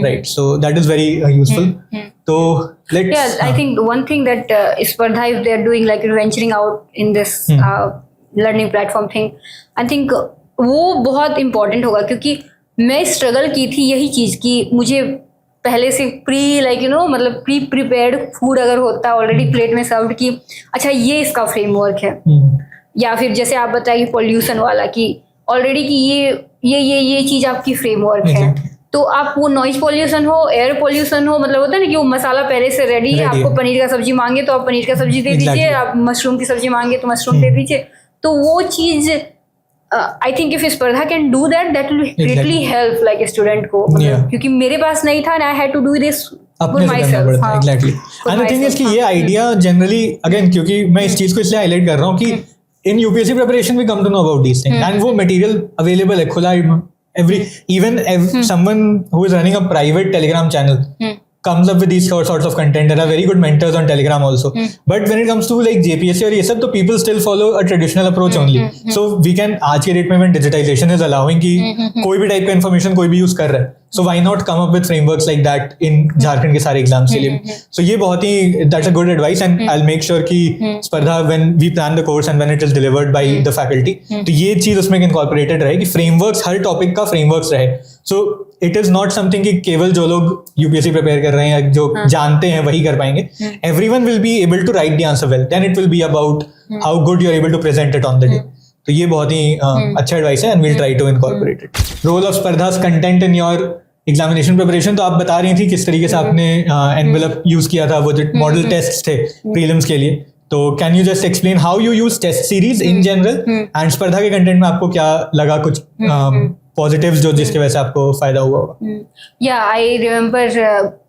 Right, so that is very useful. So let's. I think one thing that Spardha, if they are doing like venturing out in this learning platform thing, I think वो बहुत important होगा. क्योंकि मैं struggle की थी यही चीज़ की, मुझे पहले से मतलब प्री प्रिपेयर्ड फूड अगर होता ऑलरेडी प्लेट में सर्व्ड की, अच्छा ये इसका फ्रेमवर्क है. या फिर जैसे आप बताइए पॉल्यूशन वाला कि ऑलरेडी कि ये चीज़ आपकी फ्रेमवर्क है. तो आप वो नॉइज पोल्यूशन हो, एयर पोल्यूशन हो, मतलब होता है ना कि वो मसाला पहले से रेडी है. आपको पनीर का सब्जी मांगे तो आप पनीर का सब्जी दे दीजिए, आप मशरूम की सब्जी मांगे तो मशरूम दे दीजिए. तो वो चीज I think if Spardha can do that will greatly help like student को. क्योंकि मेरे पास नहीं था, I had to do this अपने से करना पड़ता है. Exactly. And the thing is कि ये आइडिया जनरली, अगेन क्योंकि मैं इस चीज को इसलिए हाईलाइट कर रहा हूँ कि in UPSC preparation we come to know about these things. And वो मटेरियल अवेलेबल है खुला. Even someone who is running a private Telegram channel comes up with these sorts of content. There are very good mentors on Telegram also. But when it comes to like JPSC और ये सब, तो people still follow a traditional approach only. So we can, आज के date में when digitization is allowing कि कोई भी टाइप का information कोई भी यूज कर रहा है, so why not come up with frameworks like that in Jharkhand के सारे एग्जाम्स के लिए. So ये बहुत ही, that's a good advice and I'll make sure कि स्पर्धा when we plan the course and when it is delivered by the faculty, तो ये चीज उसमें incorporated रहे कि frameworks, हर टॉपिक का frameworks रहे. So it is not something कि केवल जो लोग UPSC प्रिपेयर कर रहे हैं, जो जानते हैं वही कर पाएंगे. Everyone will be able to write the answer well. Then it will be about how good you are able to present it on the day. तो ये बहुत ही अच्छा एडवाइस है and we'll try to incorporate it. Role of Spardha's content in your examination preparation. तो आप बता रही थी किस तरीके से आपने एनवेलप यूज किया था, वो जो मॉडल टेस्ट थे प्रीलिम्स के लिए. तो can you just explain how you use test series in general and Spardha के कंटेंट में आपको क्या लगा, कुछ पॉजिटिव्स जो जिसकी वजह से आपको फायदा हुआ होगा. या आई रिमेम्बर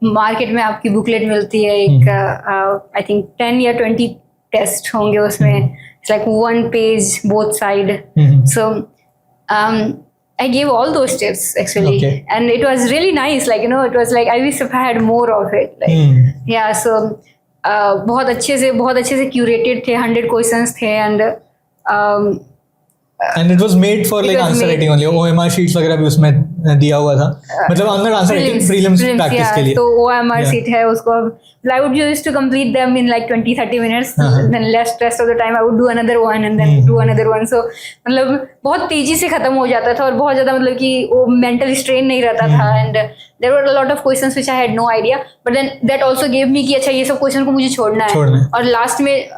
मार्केट में आपकी बुकलेट मिलती है एक, आई थिंक 10 या 20 टेस्ट होंगे उसमें. It's like 1 page both side. So I gave all those tips actually. Okay. And it was really nice, like it was like I wish if I had more of it, like yeah. So बहुत अच्छे से curated थे, 100 questions थे. And it was made for like answer writing only. OMR sheets वगैरह भी उसमें दिया हुआ था, मतलब अंदर आंसर राइटिंग प्रीलिम्स प्रैक्टिस के लिए. तो OMR sheet है उसको, I would use to complete them in like 20-30 minutes. Then rest of the time I would do another one and then do another one. So मतलब बहुत तेजी से खत्म हो जाता था और बहुत ज्यादा मतलब कि वो मेंटल स्ट्रेन नहीं रहता था. And there were a lot of questions which I had no idea, but then that also gave me कि अच्छा ये सब क्वेश्चन को मुझे छोड़ना है और लास्ट में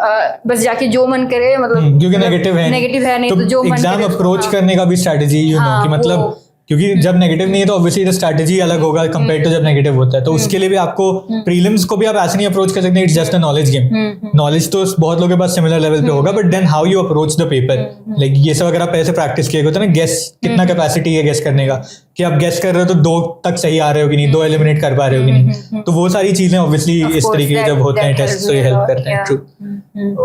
बस जाके जो मन करे, मतलब क्योंकि नेगेटिव है नहीं तो जो एग्जाम अप्रोच करने का भी स्ट्रेटजी कि मतलब क्योंकि जब नेगेटिव नहीं है तो ऑब्वियसली स्ट्रैटेजी अलग होगा कंपेयर टू जब नेगेटिव होता है, तो उसके लिए भी आपको प्रीलिम्स को भी आप ऐसे नहीं अप्रोच कर सकते, it's just a knowledge game. Knowledge तो बहुत लोगों के पास सिमिलर लेवल पे होगा, but then how you approach the paper, like ये सब अगर आप पहले से प्रैक्टिस किए होते हैं ना, गेस कितना कैपेसिटी है गेस करने का, कि आप गेस कर रहे हो तो 2 तक सही आ रहे हो कि नहीं, 2 एलिमिनेट कर पा रहे हो कि नहीं, तो वो सारी चीजें ऑब्वियसली इस तरीके के जब होते हैं टेस्ट तो ये हेल्प करते हैं। True,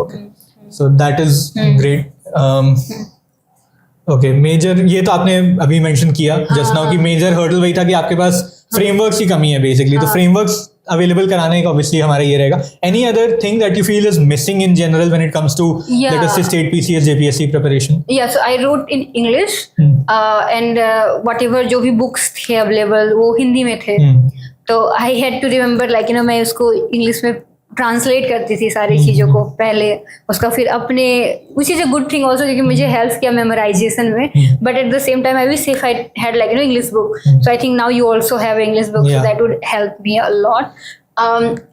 okay, so that is great. Okay, major ये तो आपने अभी मेंशन किया जस्ट नाउ कि मेजर हर्डल वही था कि आपके पास फ्रेमवर्क्स की कमी है बेसिकली, तो फ्रेमवर्क्स अवेलेबल कराने का ऑब्वियसली हमारा ये रहेगा। Any other thing that you feel is missing in general when it comes to let us say state PCS JPSC preparation? या so I wrote in English and whatever जो भी books थे available वो हिंदी में थे, तो I had to remember like you know मैं उसको इंग्लिश में ट्रांसलेट करती थी सारी चीज़ों को पहले, उसका फिर अपने which is a good thing also क्योंकि मुझे हेल्प किया मेमोराइजेशन में, but at the same time I wish if I had like you no English book, so I think now you also have English book, so that would help me a lot.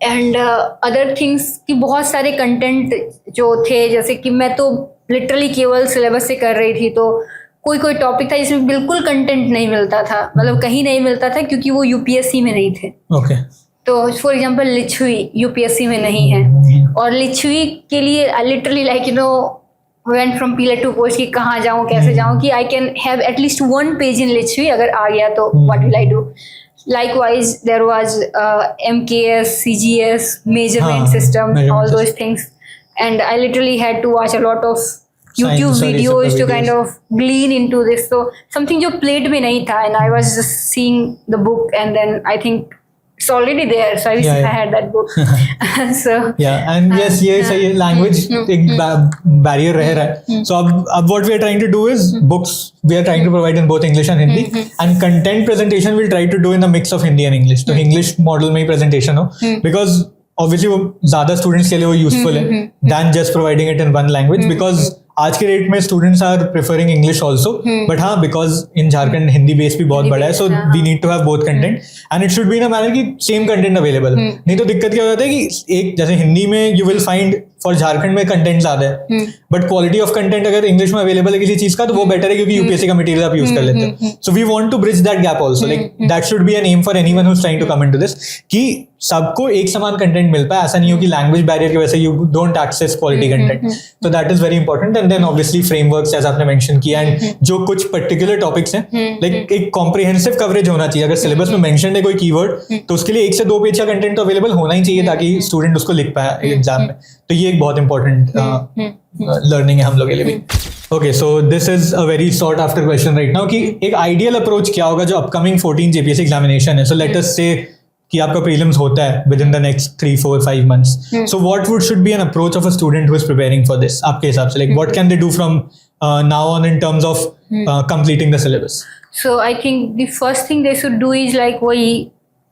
And other things कि बहुत सारे content जो थे, जैसे कि मैं तो literally केवल सिलेबस से कर रही थी, तो कोई टॉपिक था जिसमें बिल्कुल कंटेंट नहीं मिलता था, मतलब कहीं नहीं मिलता था क्योंकि वो यूपीएससी में नहीं थे। ओके, तो फॉर एग्जांपल लिच्छवी यूपीएससी में नहीं है, और लिच्छवी के लिए I literally like you know went from pillar to post कि कहाँ जाऊँ कैसे जाऊँ, कि I can have at least 1 page in Licchavi, अगर आ गया तो व्हाट विल आई डू। Likewise, there was MKS, CGS, measurement system, all those things, and I literally had to watch a lot of YouTube videos to kind of glean into this. So something जो plate में नहीं था, and I was just seeing the book, and then I think it's already there, so I wish I had that book. So and yes, ये सही है, language एक barrier रह रहा है। So अब what we are trying to do is books we are trying to provide in both English and Hindi, and content presentation we'll try to do in a mix of Hindi and English, तो English model में ही presentation हो, because obviously वो ज़्यादा students के लिए वो useful है than just providing it in one language, because आज के डेट में students are preferring English also, but हाँ because in Jharkhand Hindi base भी बहुत बड़ा है, so we need to have both content and it should be in a manner की same content available. नहीं तो दिक्कत क्या हो जाता है कि एक जैसे हिंदी में you will find for Jharkhand में कंटेंट ज्यादा है, बट क्वालिटी ऑफ कंटेंट अगर इंग्लिश में अवेलेबल है किसी चीज का तो वो बेटर है, क्योंकि यूपीएससी का मटेरियल आप यूज कर लेते हैं। So we want to bridge that gap also, like that should be an aim for anyone who is trying to come into this, कि सबको एक समान कंटेंट मिल पाए। ऐसा नहीं हो कि लैंग्वेज बैरियर की वजह से you don't access quality content, तो that is very important. And then obviously frameworks जैसे आपने मेंशन किया, एंड जो कुछ पर्टिकुलर टॉपिक्स हैं, लाइक एक कॉम्प्रिहेंसिव कवरेज होना चाहिए। अगर सिलेबस में मेंशन है कोई कीवर्ड तो उसके लिए 1 से 2 पेज का कंटेंट तो अवेलेबल होना ही चाहिए, ताकि स्टूडेंट उसको लिख पाए एग्जाम में। तो ये एक बहुत इंपॉर्टेंट लर्निंग है हम लोग के लिए भी। Okay, so this is a very sort after question right now, कि एक आइडियल अप्रोच क्या होगा जो अपकमिंग 14 जेपीएससी एग्जामिनेशन है। सो लेट अस से कि आपका प्रीलिम्स होता है with in the next 3, 4, 5 months, so what should be an approach of a student who is preparing for this आपके हिसाब से, like what can they do from now on in terms of completing the syllabus? So I think the first thing they should do is like वही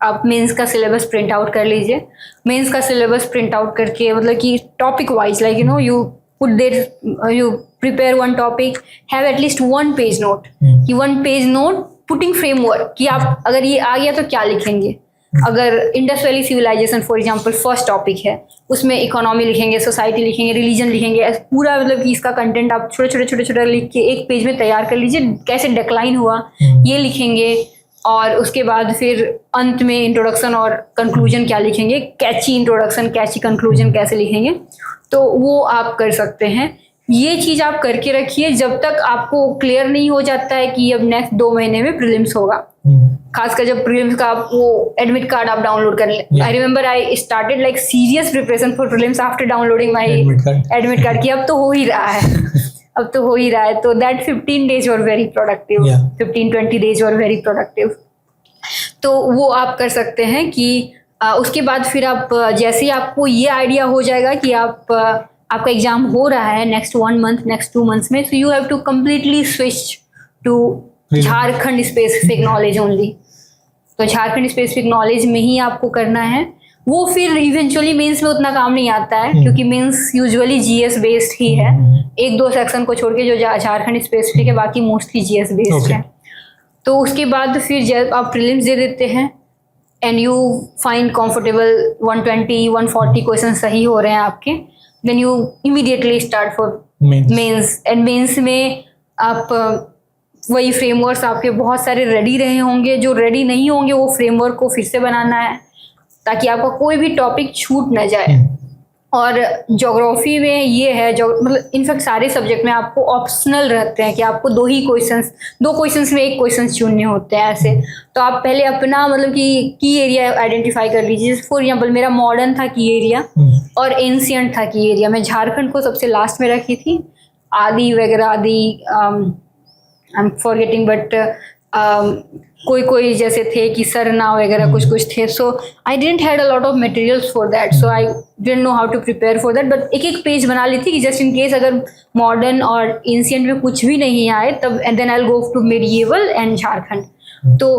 आप mains का syllabus print out कर लीजिए। Mains का syllabus print out करके मतलब कि topic wise like you know you put there you prepare 1 topic, have at least 1 page note, कि 1 पेज नोट पुटिंग फ्रेमवर्क, कि आप अगर ये आ गया तो क्या लिखेंगे। अगर Indus valley civilisation for example first topic है, उसमें इकोनॉमी लिखेंगे, सोसाइटी लिखेंगे, रिलीजन लिखेंगे, पूरा मतलब कि इसका कंटेंट आप छोटे लिख के 1 पेज में तैयार कर लीजिए। कैसे डिक्लाइन हुआ ये लिखेंगे, और उसके बाद फिर अंत में इंट्रोडक्शन और कंक्लूजन क्या लिखेंगे, कैची इंट्रोडक्शन कैची कंक्लूजन कैसे लिखेंगे, तो वो आप कर सकते हैं। ये चीज़ आप करके रखिए जब तक आपको क्लियर नहीं हो जाता है कि अब नेक्स्ट 2 महीने में प्रीलिम्स होगा। खासकर जब प्रीलिम्स का आप वो एडमिट कार्ड आप डाउनलोड कर लें। आई remember I started like serious preparation for prelims after downloading my admit card, कि अब तो हो ही रहा है अब तो हो ही रहा है। तो that 15 days were very productive, 15-20 days were very productive. तो वो आप कर सकते हैं कि उसके बाद फिर आप जैसे ही आपको ये आइडिया हो जाएगा कि आपका एग्जाम हो रहा है नेक्स्ट 1 month नेक्स्ट 2 months में, so you have to completely switch to Jharkhand specific knowledge only. तो झारखंड स्पेसिफिक नॉलेज में ही आपको करना है। वो फिर इवेंचुअली मेंस में उतना काम नहीं आता है, क्योंकि मेंस यूजुअली जीएस बेस्ड ही है, 1-2 सेक्शन को छोड़ के जो झारखंड स्पेसिफिक है बाकी मोस्टली जीएस बेस्ड है। तो उसके बाद फिर जब आप प्रीलिम्स दे देते हैं and you find comfortable 120-140 question सही हो रहे हैं आपके, then you immediately start for mains. And mains में आप वही फ्रेमवर्क्स आपके बहुत सारे रेडी रहे होंगे, जो रेडी नहीं होंगे वो फ्रेमवर्क को फिर से बनाना है ताकि आपका कोई भी टॉपिक छूट ना जाए। और ज्योग्राफी में ये है, जो मतलब इनफैक्ट सारे सब्जेक्ट में आपको ऑप्शनल रहते हैं कि आपको दो क्वेश्चंस में एक क्वेश्चन चुनने होते हैं ऐसे। तो आप पहले अपना मतलब कि की एरिया आइडेंटिफाई कर लीजिए। फॉर एग्जांपल मेरा मॉडर्न था की एरिया और एंशिएंट था की एरिया। मैं झारखंड को सबसे लास्ट में रखी थी, आदि वगैरह आदि आई एम फॉरगेटिंग, बट कोई जैसे थे कि सरना वगैरह कुछ थे। So I didn't had a lot of materials for that, so I didn't know how to prepare for that. But एक पेज बना ली थी कि जस्ट इन केस अगर मॉडर्न और एंशिएंट में कुछ भी नहीं आए तब then I will go to medieval and Jharkhand. तो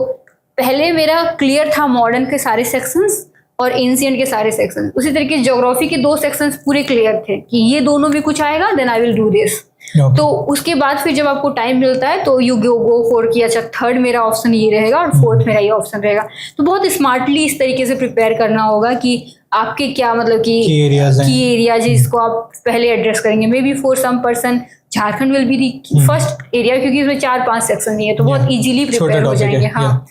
पहले मेरा क्लियर था मॉडर्न के सारे सेक्शंस और एंशिएंट के सारे सेक्शंस। उसी तरीके ज्योग्राफी के 2 सेक्शंस पूरे क्लियर थे कि ये दोनों भी कुछ आएगा then I will do this. तो उसके बाद फिर जब आपको टाइम मिलता है तो यू गो फॉर कि अच्छा थर्ड मेरा ऑप्शन ये रहेगा और फोर्थ मेरा ये ऑप्शन रहेगा। तो बहुत स्मार्टली इस तरीके से प्रिपेयर करना होगा कि आपके क्या मतलब कि की एरियाज जिसको आप पहले एड्रेस करेंगे। May be for some person Jharkhand will be the first area क्योंकि इसमें 4-5 सेक्शन ही है तो बहुत इजीली प्रिपेयर हो जाएंगे। हाँ,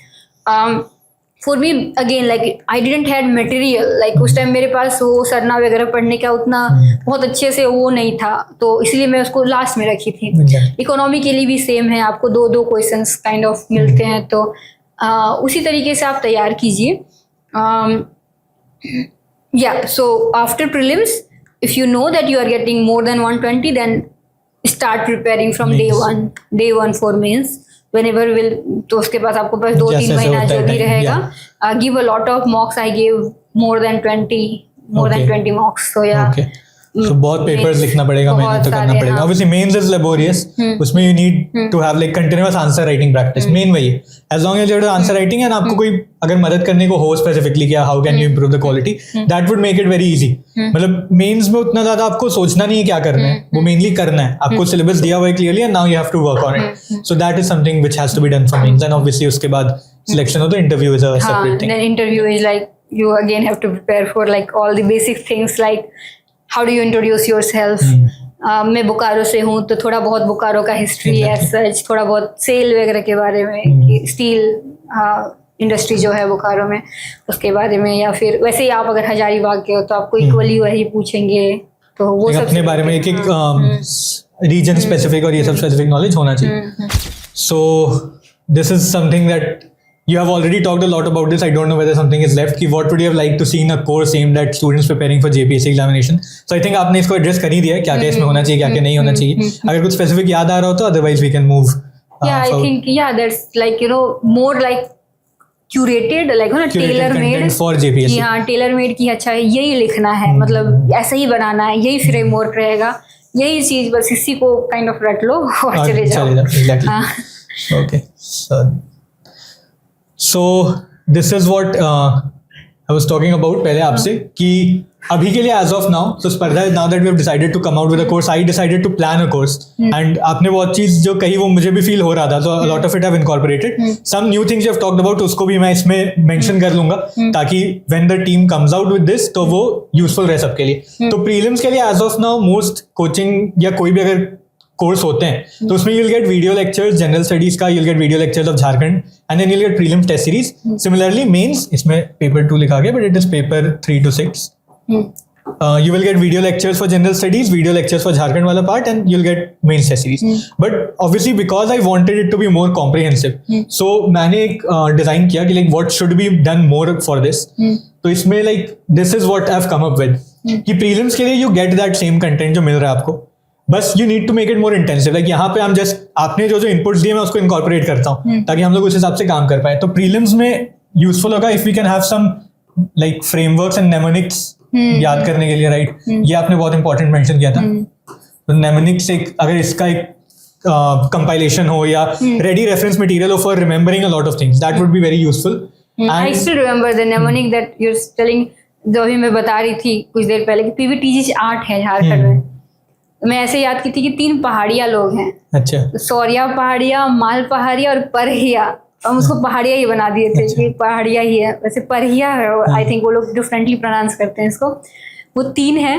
for me again like I didn't had material, like उस टाइम मेरे पास वो सरना वगैरह पढ़ने का उतना बहुत अच्छे से वो नहीं था, तो इसलिए मैं उसको लास्ट में रखी थी। इकोनॉमी के लिए भी सेम है, आपको 2 क्वेश्चंस काइंड ऑफ मिलते हैं, तो उसी तरीके से आप तैयार कीजिए। या so after prelims if you know that you are getting more than 120 then start preparing from day one for mains whenever will। तो उसके पास आपको बस 2-3 महीना जो भी रहेगा। Give a lot of मॉक्स, I give more than 20 मॉक्स। तो या So बहुत पेपर्स लिखना पड़ेगा, मेहनत तो करना पड़ेगा। Obviously मेंस इज लेबोरियस, उसमें you need to have like continuous answer writing practice. Main वही है, as long as you do answer writing and आपको कोई अगर मदद करने को हो स्पेसिफिकली क्या how can you improve the quality, that would make it very easy. मतलब मेंस में उतना ज्यादा आपको सोचना नहीं है क्या करना है, वो मेनली करना है। आपको सिलेबस दिया हुआ है clearly and now you have to work on it. So that is something which has to be done for mains and obviously उसके बाद सिलेक्शन हो तो interview is a separate thing. Then interview is like you again have to prepare for like all the basic things like how do you introduce yourself। मैं बोकारो से हूँ तो थोड़ा बहुत बोकारो का हिस्ट्री है सच, थोड़ा बहुत सेल वगैरह के बारे में, स्टील इंडस्ट्री जो है बोकारो में उसके बारे में, या फिर वैसे ही आप अगर हजारीबाग के हो तो आपको इक्वली वही पूछेंगे। तो वो सब अपने बारे में एक रीजन स्पेसिफिक और ये सब स्पेसिफिक नॉलेज होना चाहिए। So this is something that you have already talked a lot about this. I don't know whether something is left. What would you have liked to see in a course aimed at students preparing for JPSC examination? So I think आपने इसको address कर ही दिया है, क्या क्या इसमें होना चाहिए, क्या क्या नहीं होना चाहिए। अगर कुछ स्पेसिफिक याद आ रहा हो तो otherwise we can move. Yeah, I think that's like more like curated, like tailor made for JPSC। हाँ, tailor made की अच्छा यही लिखना है, मतलब ऐसा ही बनाना है, यही फ्रेमवर्क रहेगा, यही चीज, बस इसी को काइंड ऑफ रट लो और चले जाओ। Exactly. Okay. So this is what I was talking about पहले आपसे कि अभी के लिए as of now, so स्पर्धा now that we have decided to come out with a course, I decided to plan a course and आपने बहुत चीज जो कही वो मुझे भी फील हो रहा था, तो a lot of it I've incorporated. Some new things you have talked about उसको भी मैं इसमें mention कर लूंगा ताकि when the team comes out with this तो वो useful रहे सबके लिए। तो prelims के लिए as of now most coaching या कोई भी अगर कोर्स होते हैं तो उसमें you'll get video lectures, general studies का you'll get video lectures of Jharkhand and then you'll get prelims test series. Similarly mains इसमें paper 2 लिखा गया but it is paper 3 to 6. You will get video lectures for general studies, video lectures for Jharkhand वाला part and you'll get mains test series. But obviously because I wanted it to be more comprehensive, so मैंने एक design किया कि like what should be done more for this. तो इसमें like this is what I've come up with कि prelims के लिए you get that same content जो मिल रहा है आपको, बस you need to make it more intensive. Like यहाँ पे हम जस्ट आपने जो इनपुट्स दिए मैं उसको इनकॉर्पोरेट करता हूँ ताकि हम लोग उस हिसाब से काम कर पाए। तो प्रीलिम्स में यूजफुल होगा if we can have some like frameworks and mnemonics याद करने के लिए, राइट? ये आपने बहुत इंपॉर्टेंट मेंशन किया था। तो नेमोनिक्स एक अगर इसका एक कंपाइलेशन हो या रेडी रेफरेंस मटेरियल हो for remembering a lot of things, that would be very useful. I still remember the mnemonic that you are telling, जो अभी मैं बता रही थी कुछ देर पहले कि पीवीटीजी 8 है झारखंड में। मैं ऐसे याद की थी कि 3 पहाड़िया लोग हैं। अच्छा। सौरिया पहाड़िया, माल पहाड़िया और परहिया। हम उसको पहाड़िया ही बना दिए थे कि पहाड़िया ही है, वैसे परहिया है। आई थिंक वो लोग डिफरेंटली प्रोनाउंस करते हैं इसको। वो 3 है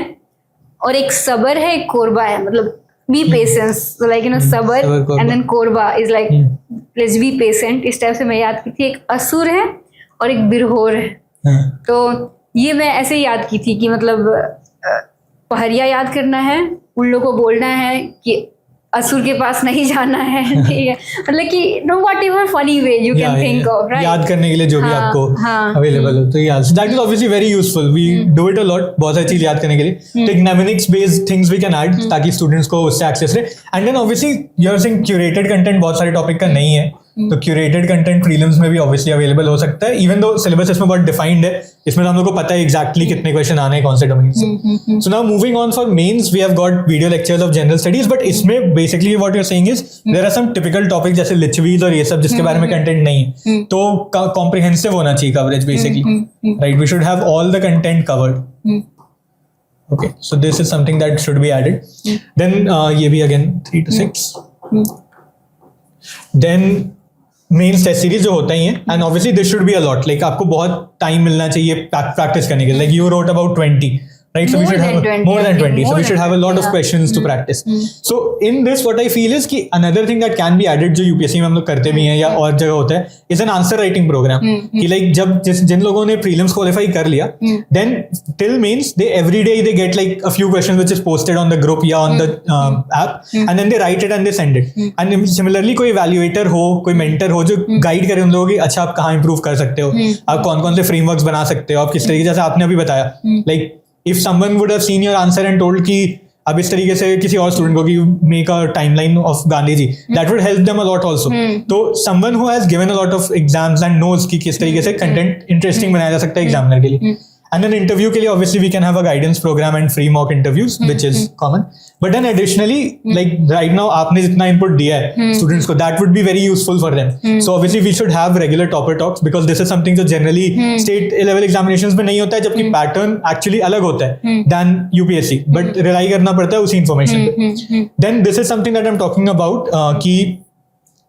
और एक सबर है, एक कोरबा है। मतलब be patient, so like sabar Korba. and then korba is like let's be patient. इस टाइप से मैं याद की थी. एक असुर है और एक बिरहोर है. तो ये मैं ऐसे ही याद की थी कि मतलब पहरिया याद करना है, उन लोगों को बोलना है कि असुर के पास नहीं जाना है. ठीक है, मतलब कि know what ever funny way you can think of, right, याद करने के लिए जो भी आपको अवेलेबल हो. तो that is obviously very useful. We do it a lot. बहुत सारी चीज याद करने के लिए. तो एक mnemonics based things we can add ताकि स्टूडेंट्स को उससे एक्सेस रहे. And then obviously you are saying curated content बहुत सारे टॉपिक का नहीं है, तो क्यूरेटेड कंटेंट प्रीलिम्स में भी ऑब्वियसली अवेलेबल हो सकता है. इवन दो सिलेबस इसमें बहुत डिफाइंड है, इसमें हम लोग को पता है एग्जैक्टली कितने क्वेश्चन आने हैं कौन से डोमेन से. So now moving on for mains, we have got video lectures of general studies, but इसमें basically what you are saying is there are some typical topic जैसे लिचवीज और ये सब जिसके बारे में कंटेंट नहीं है, तो कॉम्प्रिहेंसिव होना चाहिए coverage basically, right. We should have all the content covered. Okay, so this is something that should be added. Then ये भी again 3 to 6. Then mains test series जो होता ही है, and obviously this should be a lot. Like आपको बहुत time मिलना चाहिए प्रैक्टिस करने के लिए. Like you wrote about 20, right? So we should have more than 20. So we should have a lot of questions to practice. So in this what I feel is कि another thing that can be added जो UPSC में हम लोग करते भी हैं या और जगह होता है, is an answer writing program. कि like जब जिन लोगों ने prelims qualify कर लिया, then till mains they every day they get like a few questions which is posted on the group या on the app, and then they write it and they send it. And similarly कोई evaluator हो, कोई mentor हो जो guide करे उन लोगों की, अच्छा आप कहाँ improve कर सकते हो, आप कौन कौन से frameworks बना सकते हो, आप किस तरीके, जैसे आपने अभी बताया, like if someone would have seen your answer and told कि अब इस तरीके से किसी और स्टूडेंट को कि make a timeline of Gandhi ji, that would help them a lot also. तो someone who has given a lot of exams and knows कि किस तरीके से content interesting बनाया जा सकता है एग्जामिनर के लिए. And then interview के लिए obviously we can have a guidance program and free mock interviews, which is common. But then additionally, like right now आपने जितना input दिया है students को, that would be very useful for them. So obviously we should have regular topper talks because this is something जो generally state level examinations में नहीं होता है, जबकि pattern actually अलग होता है than UPSC. But rely करना पड़ता है उसी information पे. Then this is something that I'm talking about कि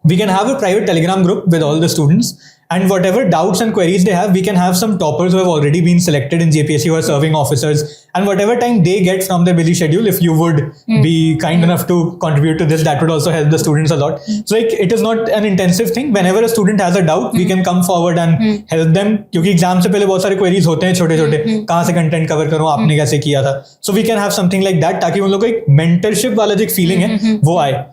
we can have a private Telegram group with all the students. And whatever doubts and queries they have, we can have some toppers who have already been selected in JPSC who are serving officers. And whatever time they get from their busy schedule, if you would be kind enough to contribute to this, that would also help the students a lot. So like it is not an intensive thing. Whenever a student has a doubt, we can come forward and help them. क्योंकि exam से पहले बहुत सारे queries होते हैं छोटे छोटे, कहाँ से कंटेंट कवर करूँ, आपने कैसे किया था. So we can have something like that ताकि उन लोगों को एक mentorship वाला जो फीलिंग है वो आए.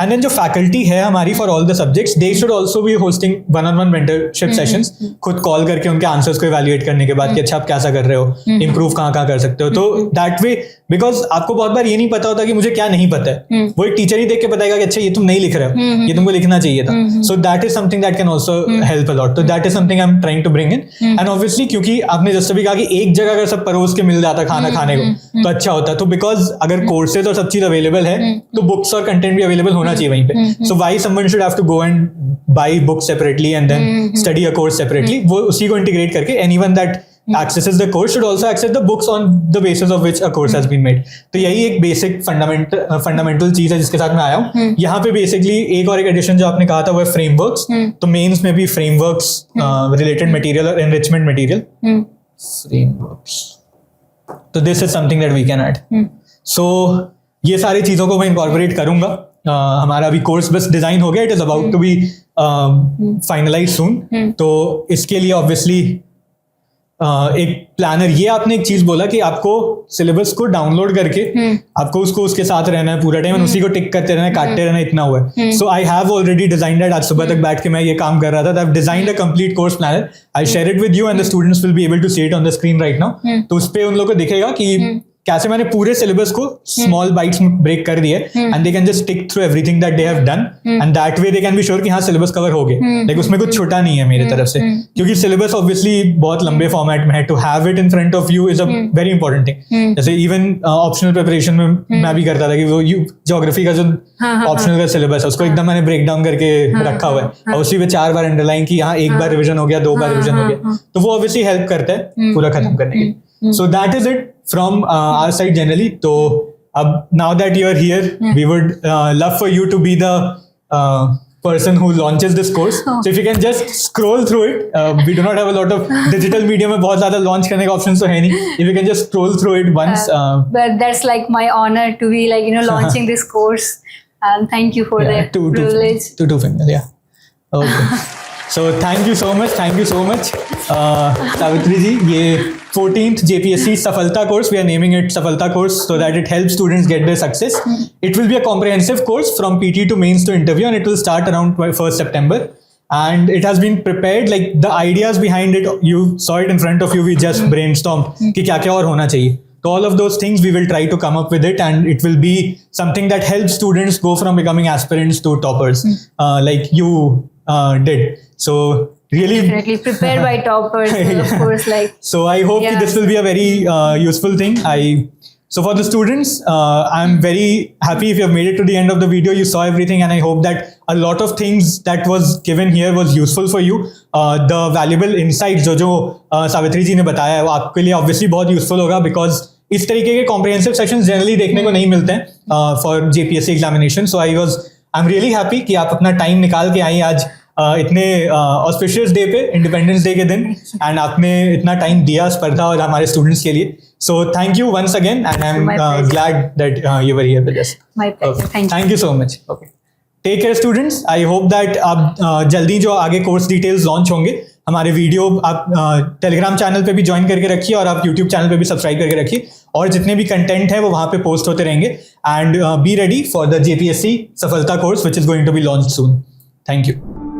And then जो faculty है हमारी for all the subjects, they should also be hosting one-on-one mentorship sessions. खुद कॉल करके उनके आंसर्स को evaluate करने के बाद कि अच्छा आप कैसा कर रहे हो, improve कहाँ कर सकते हो. तो that way, because आपको बहुत बार ये नहीं पता होता कि मुझे क्या नहीं पता है, वो एक टीचर ही देख के बताएगा कि अच्छा ये तुम नहीं लिख रहे हो, ये तुमको लिखना चाहिए था. So that is something that can also help a lot. So that is something I'm trying to bring in. And obviously क्योंकि आपने जैसे भी कहा कि एक जगह अगर सब परोस के मिल जाता खाना खाने को तो अच्छा होता. तो because अगर कोर्सेज और सब चीज अवेलेबल है तो बुक्स और कंटेंट भी अवेलेबल होना चाहिए वहीं पे. So why someone should have to go and buy books separately and then study a course separately? वो उसी को इंटीग्रेट करके anyone that accesses the course should also access the books on the basis of which a course has been made. तो यही एक basic fundamental चीज है जिसके साथ मैं आया हूँ. यहाँ पे बेसिकली एक और एक एडिशन जो आपने कहा था वो है फ्रेमवर्क्स. तो मेंस में भी फ्रेमवर्क्स रिलेटेड मटेरियल और एनरिचमेंट मटेरियल फ्रेमवर्क्स. तो this is something that we can add. So ये सारी चीजों को मैं इनकॉर्पोरेट करूंगा. हमारा अभी कोर्स बस डिजाइन हो गया, it is about to be finalize soon. तो इसके लिए ऑब्वियसली एक प्लानर, ये आपने एक चीज बोला कि आपको सिलेबस को डाउनलोड करके आपको उसको उसके साथ रहना है पूरा टाइम, उसी को टिक करते रहना है, काटते रहना, इतना हुआ है. So I have already designed that. आज सुबह तक बैठ के मैं ये काम कर रहा था. I have designed a complete course planner. I share it with you and the students will be able to see it on the screen right now. तो उस पे उन लोगों को दिखेगा कि कैसे मैंने पूरे सिलेबस को स्मॉल बाइट्स में ब्रेक कर दिए and they can just tick through everything that they have done and that way they can be sure कि हाँ सिलेबस कवर हो गए. लाइक उसमें कुछ छोटा नहीं है मेरी तरफ से, क्योंकि सिलेबस ऑब्वियसली बहुत लंबे फॉर्मेट में है. To have it in front of you is a very important thing. जैसे इवन ऑप्शनल प्रिपरेशन में मैं भी करता था कि वो ज्योग्राफी का जो ऑप्शनल का सिलेबस है उसको एकदम मैंने ब्रेक डाउन करके रखा हुआ है और उसी पे 4 बार अंडरलाइन की यहाँ 1 बार रिविजन हो गया, 2 बार रिविजन हो गया. तो वो ऑब्वियसली हेल्प करता है पूरा खत्म करने के लिए. So that is it from our side generally. So now that you are here, we would love for you to be the person who launches this course. So if you can just scroll through it, we do not have a lot of digital media में बहुत ज़्यादा launch करने का options तो है नहीं. If you can just scroll through it once. But that's like my honor to be like, you know, launching this course. And thank you for the privilege. Two fingers, yeah. Okay. So thank you so much. Savitri ji, ये 14th JPSC Safalta course, we are naming it Safalta course so that it helps students get their success. It will be a comprehensive course from PT to mains to interview, and it will start around 1st September. And it has been prepared, like the ideas behind it, you saw it in front of you, we just brainstormed कि क्या और होना चाहिए. So all of those things we will try to come up with it, and it will be something that helps students go from becoming aspirants to toppers, like you did. So really Definitely prepared by toppers, of course. Like, so I hope that this will be a very useful thing. So for the students, I'm very happy if you have made it to the end of the video. You saw everything, and I hope that a lot of things that was given here was useful for you. The valuable insights जो सावित्री जी ने बताया है वो आपके लिए obviously बहुत useful होगा, because इस तरीके के comprehensive sessions generally देखने को नहीं मिलते हैं for JPSC examination. So I'm really happy कि आप अपना time निकाल के आई आज इतने ऑस्पिशियस डे पे, इंडिपेंडेंस डे के दिन, एंड आपने इतना टाइम दिया स्पर्धा और हमारे स्टूडेंट्स के लिए. So thank you once again, and I am glad that you were here with us. my pleasure. Thank you so much. Okay, take care students. I hope that आप जल्दी जो आगे कोर्स डिटेल्स लॉन्च होंगे, हमारे video आप Telegram channel पे भी join करके रखिए, और आप यूट्यूब चैनल पे भी सब्सक्राइब करके रखिए, और जितने भी कंटेंट है वो वहाँ पे पोस्ट होते रहेंगे. And be ready for the JPSC सफलता course which is going to be launch soon. Thank you.